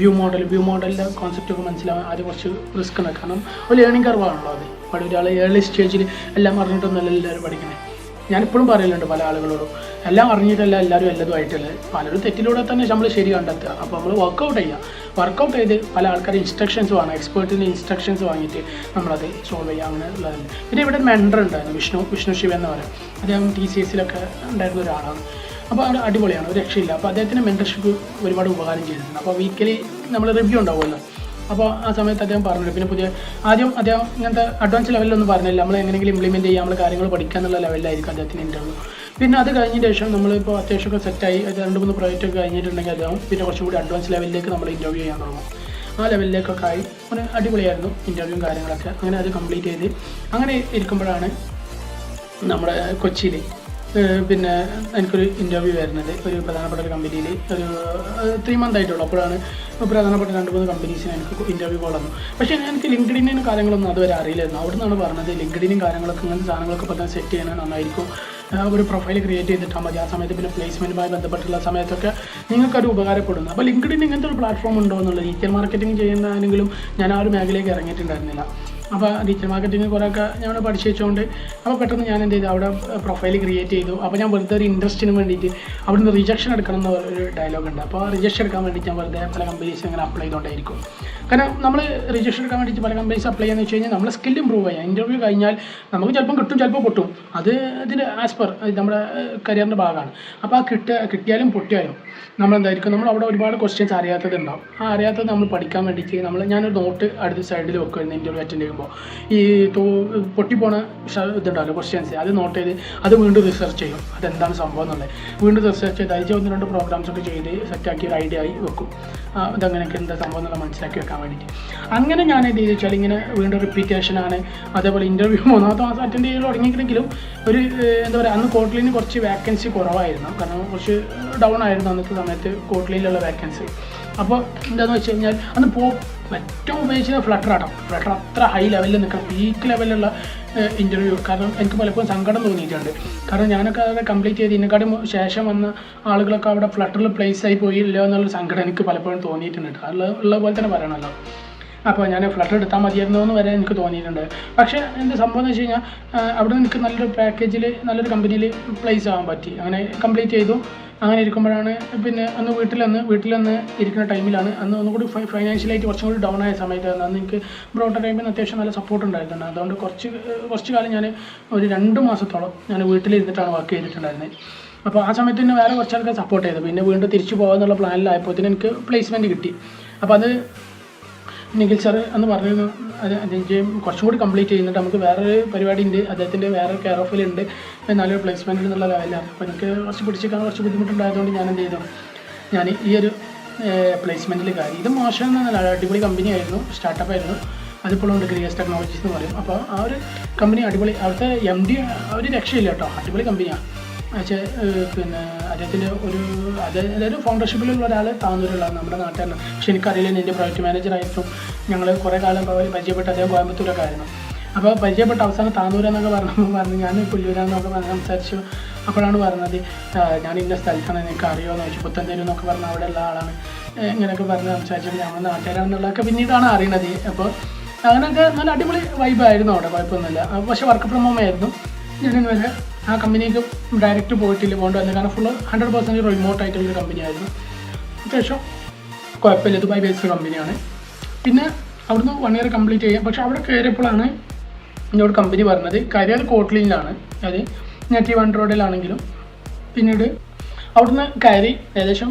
വ്യൂ മോഡലിൻ്റെ കോൺസെപ്റ്റൊക്കെ മനസ്സിലാവാൻ ആദ്യം കുറച്ച് റിസ്ക് ഉണ്ട്, കാരണം ഒരു ലേണിംഗ് കർവാണല്ലോ അത്. അവിടെ ഒരാൾ ഏർലി സ്റ്റേജിൽ എല്ലാം അറിഞ്ഞിട്ടൊന്നുമല്ല എല്ലാവരും പഠിക്കണേ. ഞാനിപ്പോഴും പറയലുണ്ട് പല ആളുകളോടും, എല്ലാം അറിഞ്ഞിട്ടല്ല എല്ലാവരും എല്ലതും ആയിട്ടുള്ളത്. പലരും തെറ്റിലൂടെ തന്നെ നമ്മൾ ശരി കണ്ടെത്തുക. അപ്പോൾ നമ്മൾ വർക്കൗട്ട് ചെയ്ത് പല ആൾക്കാർ ഇൻസ്ട്രക്ഷൻസ് വാങ്ങുക, എക്സ്പേർട്ടിൻ്റെ ഇൻസ്ട്രക്ഷൻസ് വാങ്ങിയിട്ട് നമ്മളത് സോൾവ് ചെയ്യുക, അങ്ങനെ ഉള്ളതല്ല. പിന്നെ ഇവിടെ ഒരു മെൻഡർ ഉണ്ടായിരുന്നു, വിഷ്ണു ശിവ എന്ന് പറയും. അദ്ദേഹം TCSലൊക്കെ ഉണ്ടായിരുന്ന ഒരാളാണ്. അപ്പോൾ അത് അടിപൊളിയാണ്, ഒരു രക്ഷയില്ല. അപ്പോൾ അദ്ദേഹത്തിൻ്റെ മെൻറ്റർഷിപ്പ് ഒരുപാട് ഉപകാരം ചെയ്തിട്ടുണ്ട്. അപ്പോൾ വീക്കിലി നമ്മൾ റിവ്യൂ ഉണ്ടാവുമല്ലോ, അപ്പോൾ ആ സമയത്ത് അദ്ദേഹം പറഞ്ഞിട്ടുണ്ട്. പിന്നെ ആദ്യം അദ്ദേഹം ഇങ്ങനത്തെ അഡ്വാൻസ് ലെവലിലൊന്നും പറഞ്ഞില്ല, നമ്മൾ എങ്ങനെയെങ്കിലും ഇംപ്ലിമെൻറ്റ് ചെയ്യുക, നമ്മൾ കാര്യങ്ങൾ പഠിക്കുക എന്നുള്ള ലെവലിലായിരിക്കും അദ്ദേഹത്തിൻ്റെ ഇൻ്റർവ്യൂ. പിന്നെ അത് കഴിഞ്ഞതിന് ശേഷം നമ്മളിപ്പോൾ അത്യാവശ്യമൊക്കെ സെറ്റായി, അത് 2-3 പ്രോജക്റ്റൊക്കെ കഴിഞ്ഞിട്ടുണ്ടെങ്കിൽ അദ്ദേഹം പിന്നെ കുറച്ചും കൂടി അഡ്വാൻസ് ലെവലിലേക്ക് നമ്മൾ ഇൻ്റർവ്യൂ ചെയ്യാൻ തുടങ്ങും. ആ ലെവലിലേക്കൊക്കെ ആയി ഒരു അടിപൊളിയായിരുന്നു ഇൻ്റർവ്യൂവും കാര്യങ്ങളൊക്കെ. അങ്ങനെ അത് കംപ്ലീറ്റ് ചെയ്ത് അങ്ങനെ ഇരിക്കുമ്പോഴാണ് നമ്മുടെ കൊച്ചിയിൽ പിന്നെ എനിക്കൊരു ഇൻ്റർവ്യൂ വരുന്നത്, ഒരു പ്രധാനപ്പെട്ട ഒരു കമ്പനിയിൽ ഒരു 3 month ആയിട്ടുള്ളൂ. അപ്പോഴാണ് പ്രധാനപ്പെട്ട 2-3 കമ്പനീസിന് എനിക്ക് ഇൻ്റർവ്യൂ കോൾ വന്നു. പക്ഷേ എനിക്ക് ലിങ്ക്ഡിനും കാര്യങ്ങളൊന്നും അതുവരെ അറിയില്ലായിരുന്നു. അവിടെ നിന്നാണ് പറഞ്ഞത് ലിങ്ക്ഡിനും കാര്യങ്ങളൊക്കെ ഇങ്ങനത്തെ സാധനങ്ങളൊക്കെ പെട്ടെന്ന് സെറ്റ് ചെയ്യണത് നന്നായിരിക്കും, ഒരു പ്രൊഫൈൽ ക്രിയേറ്റ് ചെയ്തിട്ടാൽ മതി. ആ സമയത്ത് പിന്നെ പ്ലേസ്മെൻറ്റുമായി ബന്ധപ്പെട്ടുള്ള സമയത്തൊക്കെ നിങ്ങൾക്കത് ഉപകാരപ്പെടുന്നു. അപ്പോൾ ലിങ്ക്ഡിൻ ഇങ്ങനത്തെ ഒരു പ്ലാറ്റ്ഫോം ഉണ്ടോ എന്നുള്ളത്, ഡീറ്റെയിൽ മാർക്കറ്റിംഗ് ചെയ്യുന്നതാണെങ്കിലും ഞാൻ ആ ഒരു മേഖലയിലേക്ക് ഇറങ്ങിയിട്ടുണ്ടായിരുന്നില്ല. അപ്പോൾ ഡീറ്റെയിൽ മാർക്കറ്റിംഗ് കുറേയൊക്കെ ഞാൻ പഠിച്ചു വെച്ചുകൊണ്ട് അപ്പോൾ പെട്ടെന്ന് ഞാൻ എന്ത് ചെയ്തു, അവിടെ പ്രൊഫൈൽ ക്രിയേറ്റ് ചെയ്തു. അപ്പോൾ ഞാൻ വെറുതെ ഒരു ഇൻട്രസ്റ്റിന് വേണ്ടിയിട്ട് അവിടുന്ന് റിജക്ഷൻ എടുക്കണം എന്ന ഒരു ഡയലോഗ് ഉണ്ട്. അപ്പോൾ റിജക്ഷൻ എടുക്കാൻ വേണ്ടിയിട്ട് ഞാൻ വെറുതെ പല കമ്പനീസ് അങ്ങനെ അപ്ലൈ ചെയ്തുകൊണ്ടേയിരിക്കും. കാരണം നമ്മൾ റിജക്ഷൻ എടുക്കാൻ വേണ്ടിയിട്ട് പല കമ്പനീസ് അപ്ലൈ ചെയ്യാന്ന് വെച്ച് കഴിഞ്ഞാൽ നമ്മളെ സ്കിൽ ഇമ്പ്രൂവ് ചെയ്യാം. ഇൻ്റർവ്യൂ കഴിഞ്ഞാൽ നമുക്ക് ചിലപ്പം കിട്ടും, ചിലപ്പോൾ പൊട്ടും, അത് ഇതിന് ആസ് പെർ നമ്മുടെ കരിയറിൻ്റെ ഭാഗമാണ്. അപ്പോൾ ആ കിട്ടിയാലും പൊട്ടിയാലും നമ്മളെന്തായിരിക്കും, നമ്മൾ അവിടെ ഒരുപാട് ക്വസ്റ്റ്യൻസ് അറിയാത്തത് ഉണ്ടാവും. ആ അറിയാത്തത് നമ്മൾ പഠിക്കാൻ വേണ്ടിയിട്ട് ഞാനൊരു നോട്ട് അടുത്ത സൈഡിൽ വെക്കുമായിരുന്നു ഇൻ്റർവ്യൂ അറ്റൻഡ് ചെയ്യുമ്പോൾ. ഈ പൊട്ടിപ്പോണ ഇതുണ്ടാവില്ല ക്വസ്റ്റ്യൻസ്, അത് നോട്ട് ചെയ്ത് അത് വീണ്ടും റിസർച്ച് ചെയ്യും, അതെന്താണ് സംഭവം എന്നുള്ളത്. വീണ്ടും റിസർച്ച് ചെയ്ത് അയച്ച 1-2 പ്രോഗ്രാംസൊക്കെ ചെയ്ത് സെറ്റാക്കി ഒരു ഐഡിയ ആയി വെക്കും, ഇതങ്ങനെയൊക്കെ എന്താ സംഭവം എന്നുള്ള മനസ്സിലാക്കി വെക്കാൻ വേണ്ടിയിട്ട്. അങ്ങനെ ഞാൻ എന്ത് ചെയ്തു വെച്ചാൽ ഇങ്ങനെ വീണ്ടും റിപ്പീറ്റേഷനാണ്. അതേപോലെ ഇൻ്റർവ്യൂ 3-ാമത്തെ മാസം അറ്റൻഡ് ചെയ്ത് തുടങ്ങിയിട്ടുണ്ടെങ്കിലും ഒരു എന്താ പറയുക, അന്ന് കോട്ട്ലിന് കുറച്ച് വേക്കൻസി കുറവായിരുന്നു, കാരണം കുറച്ച് ഡൗൺ ആയിരുന്നു അന്നത്തെ സമയത്ത് കോട്ട്ലിയിലുള്ള വേക്കൻസി. അപ്പോൾ എന്താണെന്ന് വെച്ച് കഴിഞ്ഞാൽ അന്ന് ഏറ്റവും ഉപയോഗിച്ചത് ഫ്ലട്ടർ അത്ര ഹൈ ലെവലിൽ നിൽക്കണം, പീക്ക് ലെവലിലുള്ള ഇൻ്റർവ്യൂ. കാരണം എനിക്ക് പലപ്പോഴും സങ്കടം തോന്നിയിട്ടുണ്ട്, കാരണം ഞാനൊക്കെ അത് കംപ്ലീറ്റ് ചെയ്ത് ഇതിനെക്കാട്ടും ശേഷം വന്ന ആളുകളൊക്കെ അവിടെ ഫ്ലട്ടറിൽ പ്ലേസ് ആയി പോയില്ലോ എന്നുള്ളൊരു സങ്കടം എനിക്ക് പലപ്പോഴും തോന്നിയിട്ടുണ്ട്. ഉള്ള പോലെ തന്നെ പറയണമല്ലോ. അപ്പോൾ ഞാൻ ഫ്ലട്ടർ എടുത്താൽ മതിയായിരുന്നു എന്ന് വരെ എനിക്ക് തോന്നിയിട്ടുണ്ട്. പക്ഷേ എന്ത് സംഭവം എന്ന് വെച്ച് കഴിഞ്ഞാൽ അവിടെ എനിക്ക് നല്ലൊരു പാക്കേജിൽ നല്ലൊരു കമ്പനിയിൽ പ്ലേസ് ആവാൻ പറ്റി. അങ്ങനെ കംപ്ലീറ്റ് ചെയ്തു. അങ്ങനെ ഇരിക്കുമ്പോഴാണ് പിന്നെ അന്ന് വീട്ടിലൊന്ന് ഇരിക്കുന്ന ടൈമിലാണ്, അന്ന് ഒന്നുകൂടി ഫൈനാൻഷ്യലായിട്ട് കുറച്ചും കൂടി ഡൗൺ ആയ സമയത്താണ്. അന്ന് എനിക്ക് ബ്രോട്ടർ ടൈമിൽ അത്യാവശ്യം നല്ല സപ്പോർട്ട് ഉണ്ടായിരുന്നു. അതുകൊണ്ട് കുറച്ച് കാലം ഞാൻ ഒരു 2 മാസത്തോളം ഞാൻ വീട്ടിലിരുന്നിട്ടാണ് വർക്ക് ചെയ്തിട്ടുണ്ടായിരുന്നത്. അപ്പോൾ ആ സമയത്ത് തന്നെ വേറെ കുറച്ച് ആൾക്കാർ സപ്പോർട്ട് ചെയ്തു. പിന്നെ വീണ്ടും തിരിച്ചു പോകാമെന്നുള്ള പ്ലാനിലായപ്പോഴത്തേന് എനിക്ക് പ്ലേസ്മെൻറ്റ് കിട്ടി. അപ്പോൾ അത് നിഖിൽ സാർ എന്ന് പറഞ്ഞിരുന്നു, എനിക്ക് കുറച്ചും കൂടി കംപ്ലീറ്റ് ചെയ്യുന്നുണ്ട്, നമുക്ക് വേറൊരു പരിപാടി ഉണ്ട്, അദ്ദേഹത്തിൻ്റെ വേറെ കെയർ ഓഫിലുണ്ട്, നല്ലൊരു പ്ലേസ്മെൻറ്റ് എന്നുള്ള ലെവലാണ്. അപ്പോൾ എനിക്ക് പിടിച്ചെടുക്കാൻ കുറച്ച് ബുദ്ധിമുട്ടുണ്ടായതുകൊണ്ട് ഞാൻ എന്ത് ചെയ്തു, ഞാൻ ഈ ഒരു പ്ലേസ്മെൻറ്റിൽ കാര്യം ഇത് മോശം എന്നല്ല, അടിപൊളി കമ്പനിയായിരുന്നു, സ്റ്റാർട്ടപ്പ് ആയിരുന്നു. അതിപ്പോഴും ഉണ്ട്, ക്രിയേസ് ടെക്നോളജീസ് എന്ന് പറയും. അപ്പോൾ ആ ഒരു കമ്പനി അടിപൊളി, അവിടുത്തെ MD ഒരു രക്ഷയില്ല കേട്ടോ, അടിപൊളി കമ്പനിയാണ്. പക്ഷേ പിന്നെ അദ്ദേഹത്തിൻ്റെ അതായത് ഫൗണ്ടർഷിപ്പിലുള്ള ഒരാൾ താന്നൂരുള്ള നമ്മുടെ നാട്ടുകാരനാണ്. പക്ഷെ എനിക്കറിയില്ല, എൻ്റെ പ്രോജക്റ്റ് മാനേജറായിട്ടും ഞങ്ങൾ കുറേ കാലം പരിചയപ്പെട്ട് അദ്ദേഹം കോയമ്പത്തൂരൊക്കെ ആയിരുന്നു. അപ്പോൾ പരിചയപ്പെട്ട അവസാനം താന്നൂരെന്നൊക്കെ പറഞ്ഞു, ഞാൻ പുല്ലൂരാന്നൊക്കെ സംസാരിച്ചു. അപ്പോഴാണ് പറഞ്ഞത് ഞാൻ ഇന്ന സ്ഥലത്താണ്, എനിക്ക് അറിയുമോ ചോദിച്ചു, പുത്തന്തേരി എന്നൊക്കെ പറഞ്ഞ അവിടെ ഉള്ള ആളാണ്. ഇങ്ങനെയൊക്കെ പറഞ്ഞ് സംസാരിച്ചത് ഞങ്ങൾ നാട്ടുകാരാണെന്നുള്ളതൊക്കെ പിന്നീടാണ് അറിയണത്. അപ്പോൾ അങ്ങനെയൊക്കെ നല്ല അടിപൊളി വൈബായിരുന്നു അവിടെ, കുഴപ്പമൊന്നുമില്ല. പക്ഷേ വർക്ക് ഫ്രം ഹോം ആയിരുന്നു. ഞാനിതുവരെ ആ കമ്പനിക്ക് ഡയറക്റ്റ് പോയിട്ടില്ല, പോകേണ്ടി വന്നത്, കാരണം ഫുള്ള് 100% റിമോട്ട് ആയിട്ടുള്ളൊരു കമ്പനിയായിരുന്നു. അത്യാവശ്യം കുഴപ്പമില്ല, ദുബായ് ബേസ്ഡ് കമ്പനിയാണ്. പിന്നെ അവിടുന്ന് 1 year കംപ്ലീറ്റ് ചെയ്യാം. പക്ഷേ അവിടെ കയറിയപ്പോഴാണ് എന്നോട് കമ്പനി പറഞ്ഞത് കാര്യം അത് കോട്ട്ലിനിലാണ്, അത് നേറ്റീവ് ആൻഡ്രോയിഡിലാണെങ്കിലും. പിന്നീട് അവിടുന്ന് കയറി ഏകദേശം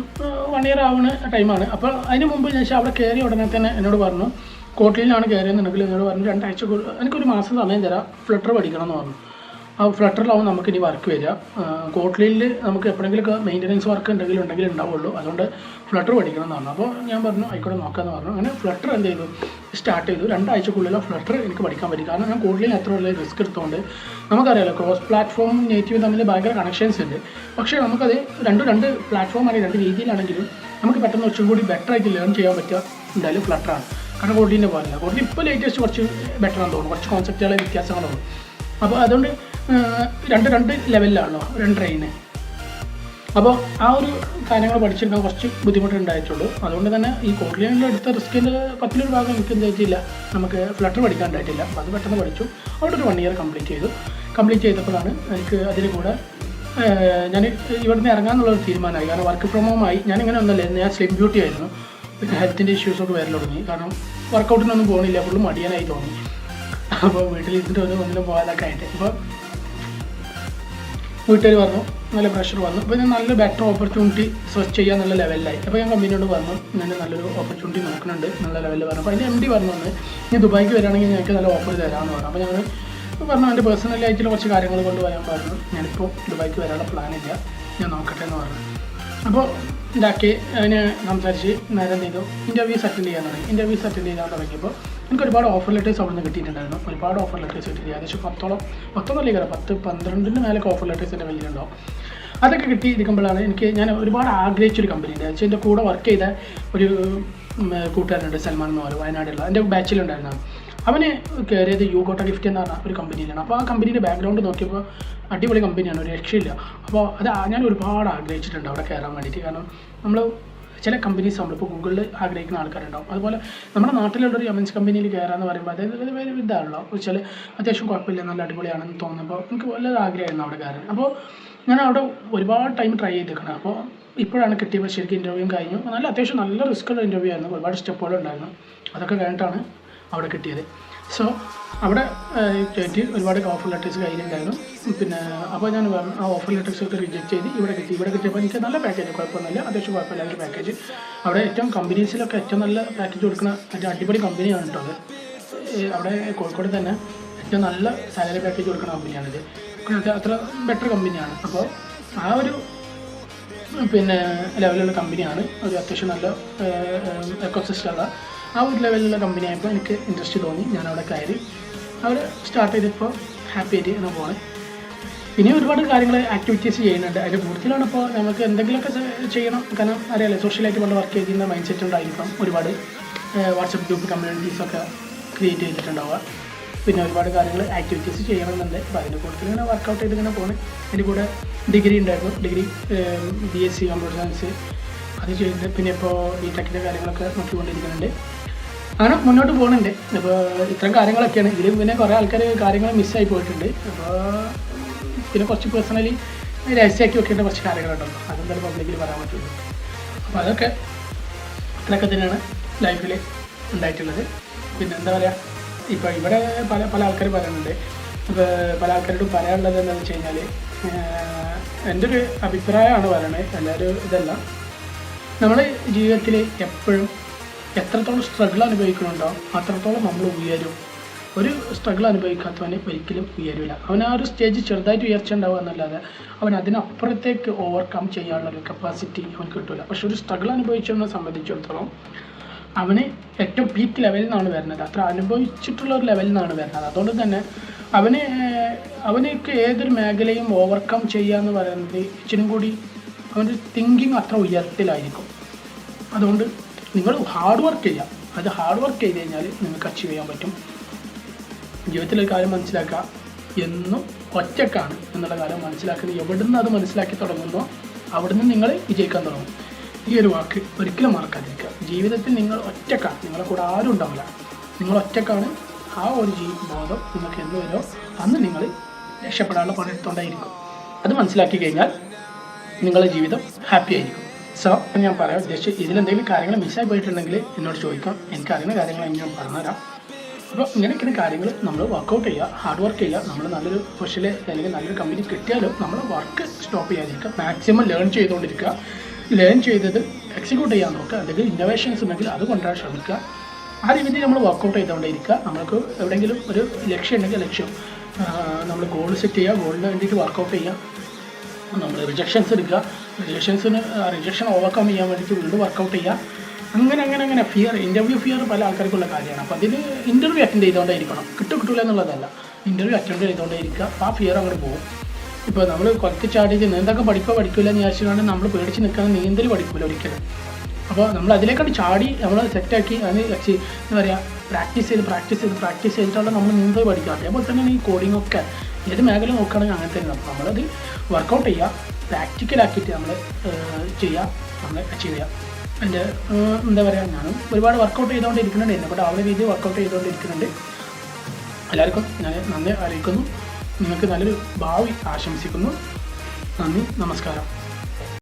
1 year ആവുന്ന ടൈമാണ്. അപ്പോൾ അതിന് മുമ്പ് ഞാൻ അവിടെ കയറി ഉടനെ തന്നെ എന്നോട് പറഞ്ഞു കോട്ട്ലിനിലാണ് കയറിയെന്നുണ്ടെങ്കിൽ എന്നോട് പറഞ്ഞു 2 ആഴ്ച എനിക്കൊരു മാസം സമയം തരാം, ഫ്ലട്ടർ പഠിക്കണം എന്ന് പറഞ്ഞു. ആ ഫ്ലട്ടറിലാവും നമുക്ക് ഇനി വർക്ക് വരിക. കോട്ട്ലിനിൽ നമുക്ക് എപ്പോഴെങ്കിലുമൊക്കെ മെയിൻ്റനൻസ് വർക്ക് ഉണ്ടെങ്കിൽ ഉണ്ടാവുള്ളൂ, അതുകൊണ്ട് ഫ്ലട്ടർ പഠിക്കണം എന്ന് പറഞ്ഞു. അപ്പോൾ ഞാൻ പറഞ്ഞു ആയിക്കോട്ടെ നോക്കാമെന്ന് പറഞ്ഞു. അങ്ങനെ ഫ്ലട്ടർ എന്ത് ചെയ്തു, സ്റ്റാർട്ട് ചെയ്തു. 2 ആഴ്ചക്കുള്ളിൽ ഫ്ലട്ടർ എനിക്ക് പഠിക്കാൻ പറ്റി. കാരണം ഞാൻ കോട്ട്ലിനിൽ എത്ര വലിയ റിസ്ക് എടുത്തുകൊണ്ട് നമുക്കറിയാലോ ക്രോസ് പ്ലാറ്റ്ഫോമും നേറ്റീവും തമ്മിൽ ഭയങ്കര കണക്ഷൻസ് ഉണ്ട്. പക്ഷേ നമുക്കത് രണ്ട് പ്ലാറ്റ്ഫോം ആണെങ്കിൽ 2 രീതിയിലാണെങ്കിലും നമുക്ക് പെട്ടെന്ന് കുറച്ചും കൂടി ബെറ്റർ ആയിട്ട് ലേൺ ചെയ്യാൻ പറ്റുക എന്തായാലും ഫ്ലട്ടറാണ്. കാരണം കോട്ട്ലിൻ്റെ പോലെയല്ല, കോട്ട്ലിൻ ഇപ്പോൾ ലേറ്റസ്റ്റ് കുറച്ച് ബെറ്റർ ആണെന്ന് തോന്നുന്നു, കുറച്ച് കോൺസെപ്റ്റുകളെ വ്യത്യാസങ്ങളുള്ളൂ. അപ്പോൾ അതുകൊണ്ട് രണ്ട് ലെവലിലാണല്ലോ 2 ട്രെയിന്. അപ്പോൾ ആ ഒരു കാര്യങ്ങൾ പഠിച്ചെടുക്കാൻ കുറച്ച് ബുദ്ധിമുട്ടുണ്ടായിട്ടുള്ളൂ. അതുകൊണ്ട് തന്നെ ഈ കോട്ട്ലിനിൽ എടുത്ത റിസ്കിൻ്റെ 10 ഭാഗം എനിക്ക് എന്തായിട്ടില്ല, നമുക്ക് ഫ്ലട്ടർ പഠിക്കാൻ ഉണ്ടായിട്ടില്ല. അപ്പോൾ അത് പെട്ടെന്ന് പഠിച്ചു. അവിടെ ഒരു 1 year കംപ്ലീറ്റ് ചെയ്തപ്പോഴാണ് എനിക്ക് അതിന് കൂടെ ഞാൻ ഇവിടുന്ന് ഇറങ്ങാമെന്നുള്ളൊരു തീരുമാനമായി. കാരണം വർക്ക് ഫ്രം ഹോം ആയി. ഞാനിങ്ങനെ ഒന്നല്ലായിരുന്നു, ഞാൻ സ്ലിം ബ്യൂട്ടി ആയിരുന്നു. പിന്നെ ഹെൽത്തിൻ്റെ ഇഷ്യൂസൊക്കെ വരൽ തുടങ്ങി. കാരണം വർക്കൗട്ടിനൊന്നും പോകണില്ല, ഫുള്ള് മടിയാനായി തോന്നി. അപ്പോൾ വീട്ടിലിരുന്നിട്ട് ഒന്നിനും പോകാതൊക്കെ ആയിട്ട് ഇപ്പോൾ വീട്ടുകാർ പറഞ്ഞു, നല്ല പ്രഷർ വന്നു. അപ്പോൾ ഞാൻ നല്ല ബെറ്റർ ഓപ്പർച്യൂണിറ്റി സെർച്ച് ചെയ്യാൻ നല്ല ലെവലിലായി. അപ്പോൾ ഞാൻ കമ്പനിയോട് പറഞ്ഞു ഞാൻ നല്ലൊരു ഓപ്പർച്യൂണിറ്റി നോക്കുന്നുണ്ട് നല്ല ലെവലിൽ പറഞ്ഞു. അപ്പോൾ അതിൻ്റെ MD പറഞ്ഞു ഞാൻ ദുബായിക്ക് വരികയാണെങ്കിൽ ഞങ്ങൾക്ക് നല്ല ഓഫർ തരാമെന്ന് പറഞ്ഞു. അപ്പോൾ ഞങ്ങൾ പറഞ്ഞു എൻ്റെ പേഴ്സണൽ ആയിട്ടുള്ള കുറച്ച് കാര്യങ്ങൾ കൊണ്ട് പറയാൻ പറഞ്ഞു. ഞാനിപ്പോൾ ദുബായിക്ക് വരാനുള്ള പ്ലാനില്ല, ഞാൻ നോക്കട്ടെ എന്ന് പറഞ്ഞു. അപ്പോൾ ഇതാക്കി അതിന് സംസാരിച്ച് നേരെ എന്ത് ചെയ്തു, ഇൻ്റർവ്യൂസ് അറ്റൻഡ് ചെയ്യാൻ തുടങ്ങി. ഇൻ്റർവ്യൂസ് അറ്റൻഡ് ചെയ്യാൻ തുടങ്ങിയപ്പോൾ എനിക്ക് ഒരുപാട് ഓഫർ ലെറ്റേഴ്സ് അവിടെ നിന്ന് കിട്ടിയിട്ടുണ്ടായിരുന്നു. ഒരുപാട് ഓഫർ ലെറ്റേഴ്സ് കിട്ടി. ഏകദേശം 10-12 മേലൊക്കെ ഓഫർ ലെറ്റേഴ്സ് എൻ്റെ വലിയുണ്ടാവും. അതൊക്കെ കിട്ടിയിരിക്കുമ്പോഴാണ് ഞാൻ ഒരുപാട് ആഗ്രഹിച്ചൊരു കമ്പനി ഉണ്ട്. വെച്ചാൽ എൻ്റെ കൂടെ വർക്ക് ചെയ്ത ഒരു കൂട്ടുകാരനുണ്ട്, സൽമാൻ എന്ന് പറയും, വയനാടുള്ള എൻ്റെ ബാച്ചിലുണ്ടായിരുന്നതാണ്. അവന് കയറിയത് യൂഗോട്ട ഗിഫ്റ്റ് എന്ന് പറഞ്ഞ ഒരു കമ്പനിയിലാണ്. അപ്പോൾ ആ കമ്പനിയുടെ ബാക്ക്ഗ്രൗണ്ട് നോക്കിയപ്പോൾ അടിപൊളി കമ്പനിയാണ്, ഒരു രക്ഷയില്ല. അപ്പോൾ അത് ഞാൻ ഒരുപാട് ആഗ്രഹിച്ചിട്ടുണ്ട് അവിടെ കയറാൻ വേണ്ടിയിട്ട്. കാരണം നമ്മൾ ചില കമ്പനീസ് നമ്മളിപ്പോൾ ഗൂഗിളിൽ ആഗ്രഹിക്കുന്ന ആൾക്കാരുണ്ടാവും. അതുപോലെ നമ്മുടെ നാട്ടിലുള്ളൊരു MNC കമ്പനിയിൽ കയറാമെന്ന് പറയുമ്പോൾ അതായത് വേറെ ഇതാണല്ലോ, വെച്ചാൽ അത്യാവശ്യം കുഴപ്പമില്ല, നല്ല അടിപൊളിയാണെന്ന് തോന്നുമ്പോൾ എനിക്ക് വളരെ ആഗ്രഹമായിരുന്നു അവിടെ കയറാൻ. അപ്പോൾ ഞാൻ അവിടെ ഒരുപാട് ടൈം ട്രൈ ചെയ്തിരിക്കണം. അപ്പോൾ ഇപ്പോഴാണ് കിട്ടിയപ്പോൾ ശരിക്കും ഇൻ്റർവ്യൂവും കഴിഞ്ഞു. അത്യാവശ്യം നല്ല റിസ്ക്കുള്ള ഇൻ്റർവ്യൂ ആയിരുന്നു, ഒരുപാട് സ്റ്റെപ്പുകളുണ്ടായിരുന്നു. അതൊക്കെ കഴിഞ്ഞിട്ടാണ് അവിടെ കിട്ടിയത്. സോ അവിടെ കയറ്റി ഒരുപാട് ഓഫർ ലെറ്റേഴ്സ് കയ്യിലുണ്ടായിരുന്നു. പിന്നെ അപ്പോൾ ഞാൻ ആ ഓഫർ ലെറ്റേഴ്സൊക്കെ റിജക്റ്റ് ചെയ്ത് ഇവിടെ കിട്ടിയപ്പോൾ എനിക്ക് നല്ല പാക്കേജ്, കുഴപ്പമൊന്നുമില്ല, അത്യാവശ്യം കുഴപ്പമില്ലാത്ത പാക്കേജ്. അവിടെ ഏറ്റവും കമ്പനീസിലൊക്കെ ഏറ്റവും നല്ല പാക്കേജ് കൊടുക്കുന്ന അടിപൊളി കമ്പനിയാണ് കേട്ടോ അത്. അവിടെ കോഴിക്കോട് തന്നെ ഏറ്റവും നല്ല സാലറി പാക്കേജ് കൊടുക്കുന്ന കമ്പനിയാണിത്. അത്ര ബെറ്റർ കമ്പനിയാണ്. അപ്പോൾ ആ ഒരു ലെവലുള്ള കമ്പനിയാണ്, ഒരു അത്യാവശ്യം നല്ല എക്കോസിസ്റ്റമുള്ള ആ ഒരു ലെവലിലുള്ള കമ്പനി ആയപ്പോൾ എനിക്ക് ഇൻട്രസ്റ്റ് തോന്നി. ഞാൻ അവിടെ കയറി അവിടെ സ്റ്റാർട്ട് ചെയ്തപ്പോൾ ഹാപ്പി ആയിട്ട് എന്ന് പോകണം. ഇനി ഒരുപാട് കാര്യങ്ങൾ ആക്ടിവിറ്റീസ് ചെയ്യുന്നുണ്ട്. അതിൻ്റെ കൂടുതലാണ് ഇപ്പോൾ നമുക്ക് എന്തെങ്കിലുമൊക്കെ ചെയ്യണം. കാരണം അറിയാലോ, സോഷ്യലായിട്ട് കൊണ്ട് വർക്ക് ചെയ്യുന്ന മൈൻഡ് സെറ്റ് ഉണ്ടായിരിക്കും. ഒരുപാട് വാട്സപ്പ് ഗ്രൂപ്പ് കമ്മ്യൂണിറ്റീസൊക്കെ ക്രിയേറ്റ് ചെയ്തിട്ടുണ്ടാവുക. പിന്നെ ഒരുപാട് കാര്യങ്ങൾ ആക്ടിവിറ്റീസ് ചെയ്യണമെന്നുണ്ട്. അപ്പോൾ അതിൻ്റെ കൂടുതൽ ഇങ്ങനെ വർക്കൗട്ട് ചെയ്ത് ഇങ്ങനെ പോകണം. അതിൻ്റെ കൂടെ ഡിഗ്രി ഉണ്ടായിരുന്നു, ഡിഗ്രി BSc കമ്പ്യൂട്ടർ സയൻസ് അത് ചെയ്യുന്നുണ്ട്. പിന്നെ ഇപ്പോൾ BTechൻ്റെ കാര്യങ്ങളൊക്കെ നോക്കിക്കൊണ്ടിരിക്കുന്നുണ്ട്. അങ്ങനെ മുന്നോട്ട് പോകുന്നുണ്ട്. അപ്പോൾ ഇത്തരം കാര്യങ്ങളൊക്കെയാണ്. ഇതിൽ പിന്നെ കുറേ ആൾക്കാർ കാര്യങ്ങൾ മിസ്സായി പോയിട്ടുണ്ട്. അപ്പോൾ പിന്നെ കുറച്ച് പേഴ്സണലി രഹസ്യമാക്കി വെക്കേണ്ട കുറച്ച് കാര്യങ്ങളുണ്ടല്ലോ, അതെന്തായാലും പബ്ലിക്കിൽ പറയാൻ പറ്റുള്ളൂ. അപ്പോൾ അതൊക്കെ തന്നെയാണ് ലൈഫിൽ ഉണ്ടായിട്ടുള്ളത്. പിന്നെ എന്താ പറയുക, ഇപ്പോൾ ഇവിടെ പല ആൾക്കാർ പറയുന്നുണ്ട്. ഇപ്പോൾ പല ആൾക്കാരോടും പറയാനുള്ളത് എന്താണെന്ന് വെച്ച് കഴിഞ്ഞാൽ, എൻ്റെ ഒരു അഭിപ്രായമാണ് പറയണത്, എല്ലാവരും ഇതല്ല. നമ്മുടെ ജീവിതത്തിൽ എപ്പോഴും എത്രത്തോളം സ്ട്രഗിൾ അനുഭവിക്കുന്നുണ്ടോ അത്രത്തോളം നമ്മൾ ഉയരും. ഒരു സ്ട്രഗിൾ അനുഭവിക്കാത്തവന് ഒരിക്കലും ഉയരില്ല. അവൻ ആ ഒരു സ്റ്റേജ് ചെറുതായിട്ട് ഉയർച്ച ഉണ്ടാവുക എന്നല്ലാതെ അവൻ അതിനപ്പുറത്തേക്ക് ഓവർകം ചെയ്യാനുള്ളൊരു കപ്പാസിറ്റി അവന് കിട്ടില്ല. പക്ഷെ ഒരു സ്ട്രഗിൾ അനുഭവിച്ചവനെ സംബന്ധിച്ചിടത്തോളം അവന് ഏറ്റവും പീക്ക് ലെവലിൽ നിന്നാണ് വരുന്നത്, അത്ര അനുഭവിച്ചിട്ടുള്ള ഒരു ലെവലിൽ നിന്നാണ് വരുന്നത്. അതുകൊണ്ട് തന്നെ അവനക്ക് ഏതൊരു മേഖലയും ഓവർകം ചെയ്യുക എന്ന് പറയുന്നത് ഇച്ചിരി കൂടി അവൻ്റെ തിങ്കിങ് അത്ര ഉയരത്തിലായിരിക്കും. അതുകൊണ്ട് നിങ്ങൾ ഹാർഡ് വർക്ക് ചെയ്യാം. അത് ഹാർഡ് വർക്ക് ചെയ്ത് കഴിഞ്ഞാൽ നിങ്ങൾക്ക് അച്ചീവ് ചെയ്യാൻ പറ്റും. ജീവിതത്തിലൊരു കാര്യം മനസ്സിലാക്കുക, എന്നും ഒറ്റക്കാണ് എന്നുള്ള കാര്യം മനസ്സിലാക്കുന്നത്. എവിടെ നിന്ന് അത് മനസ്സിലാക്കി തുടങ്ങുന്നോ അവിടെ നിന്ന് നിങ്ങൾ വിജയിക്കാൻ തുടങ്ങും. ഈ ഒരു വാക്ക് ഒരിക്കലും മറക്കാതിരിക്കുക. ജീവിതത്തിൽ നിങ്ങൾ ഒറ്റക്കാണ്, നിങ്ങളെ കൂടെ ആരും ഉണ്ടാവില്ല. നിങ്ങൾ ഒറ്റക്കാണ്. ആ ഒരു ബോധം നിങ്ങൾക്ക് എന്ന് വരുമോ അന്ന് നിങ്ങൾ രക്ഷപ്പെടാനുള്ള പണിയെടുത്തോണ്ടായിരിക്കും. അത് മനസ്സിലാക്കി കഴിഞ്ഞാൽ നിങ്ങളുടെ ജീവിതം ഹാപ്പി ആയിരിക്കും. സോ ഞാൻ പറയാം ഉദ്ദേശിച്ച് ഇതിലെന്തെങ്കിലും കാര്യങ്ങൾ മിസ്സായി പോയിട്ടുണ്ടെങ്കിൽ എന്നോട് ചോദിക്കാം. എനിക്കറിയുന്ന കാര്യങ്ങൾ ഞാൻ പറഞ്ഞുതരാം. അപ്പോൾ ഇങ്ങനെയൊക്കെയാണ് കാര്യങ്ങൾ. നമ്മൾ വർക്കൗട്ട് ചെയ്യുക, ഹാർഡ് വർക്ക് ചെയ്യുക. നമ്മൾ നല്ലൊരു പ്രൊഫഷനിൽ അല്ലെങ്കിൽ നല്ലൊരു കമ്പനി കിട്ടിയാലും നമ്മൾ വർക്ക് സ്റ്റോപ്പ് ചെയ്യാതിരിക്കുക, മാക്സിമം ലേൺ ചെയ്തുകൊണ്ടിരിക്കുക. ലേൺ ചെയ്തത് എക്സിക്യൂട്ട് ചെയ്യാൻ നോക്കുക, അല്ലെങ്കിൽ ഇന്നോവേഷൻസ് ഉണ്ടെങ്കിൽ അത് കൊണ്ടുവരാൻ ശ്രമിക്കുക. ആ രീതിയിൽ നമ്മൾ വർക്കൗട്ട് ചെയ്തുകൊണ്ടേയിരിക്കുക. നമുക്ക് എവിടെയെങ്കിലും ഒരു ലക്ഷ്യം ഉണ്ടെങ്കിൽ ലക്ഷ്യം നമ്മൾ ഗോൾ സെറ്റ് ചെയ്യുക, ഗോളിന് വേണ്ടിയിട്ട് വർക്കൗട്ട് ചെയ്യുക. നമ്മൾ റിജക്ഷൻസ് എടുക്കുക, റിജക്ഷൻ ഓവർകം ചെയ്യാൻ വേണ്ടിയിട്ട് വീണ്ടും വർക്കൗട്ട് ചെയ്യുക. അങ്ങനെ ഫിയർ, ഇൻ്റർവ്യൂ ഫിയർ പല ആൾക്കാർക്കുള്ള കാര്യമാണ്. അപ്പോൾ അതിന് ഇൻ്റർവ്യൂ അറ്റൻഡ് ചെയ്തുകൊണ്ടേയിരിക്കണം. കിട്ടില്ല എന്നുള്ളതല്ല, ഇൻ്റർവ്യൂ അറ്റൻഡ് ചെയ്തുകൊണ്ടേയിരിക്കുക. അപ്പോൾ ആ ഫിയർ അങ്ങോട്ട് പോകും. ഇപ്പോൾ നമ്മൾ കുറച്ച് ചാടി നീന്തൊക്കെ പഠിക്കില്ല എന്ന് വിചാരിച്ചുകൊണ്ട് നമ്മൾ പേടിച്ച് നിൽക്കണം, നീന്തൽ പഠിക്കില്ല ഒരിക്കലും. അപ്പോൾ നമ്മൾ അതിലേക്കാണ് ചാടി നമ്മൾ സെറ്റാക്കി അതിന് എന്താ പറയുക പ്രാക്ടീസ് ചെയ്തിട്ടുള്ള നമ്മൾ നീന്തൽ പഠിക്കുക. അതേപോലെ തന്നെയാണ് ഈ കോഡിങ്ങൊക്കെ. ഏത് മേഖല നോക്കുകയാണെങ്കിൽ അങ്ങനെ തന്നെ. അപ്പോൾ നമ്മളത് വർക്കൗട്ട് ചെയ്യുക, പ്രാക്ടിക്കലാക്കിയിട്ട് നമ്മൾ ചെയ്യുക, നമ്മൾ അച്ചീവ് ചെയ്യുക. എൻ്റെ എന്താ പറയുക, ഞാനും ഒരുപാട് വർക്കൗട്ട് ചെയ്തുകൊണ്ടിരിക്കുന്നുണ്ട്, എന്നെക്കൊണ്ട് ആവുന്ന രീതിയിൽ വർക്കൗട്ട് ചെയ്തുകൊണ്ടിരിക്കുന്നുണ്ട്. എല്ലാവർക്കും ഞാൻ നന്ദി അറിയിക്കുന്നു. നിങ്ങൾക്ക് നല്ലൊരു ഭാവി ആശംസിക്കുന്നു. നന്ദി, നമസ്കാരം.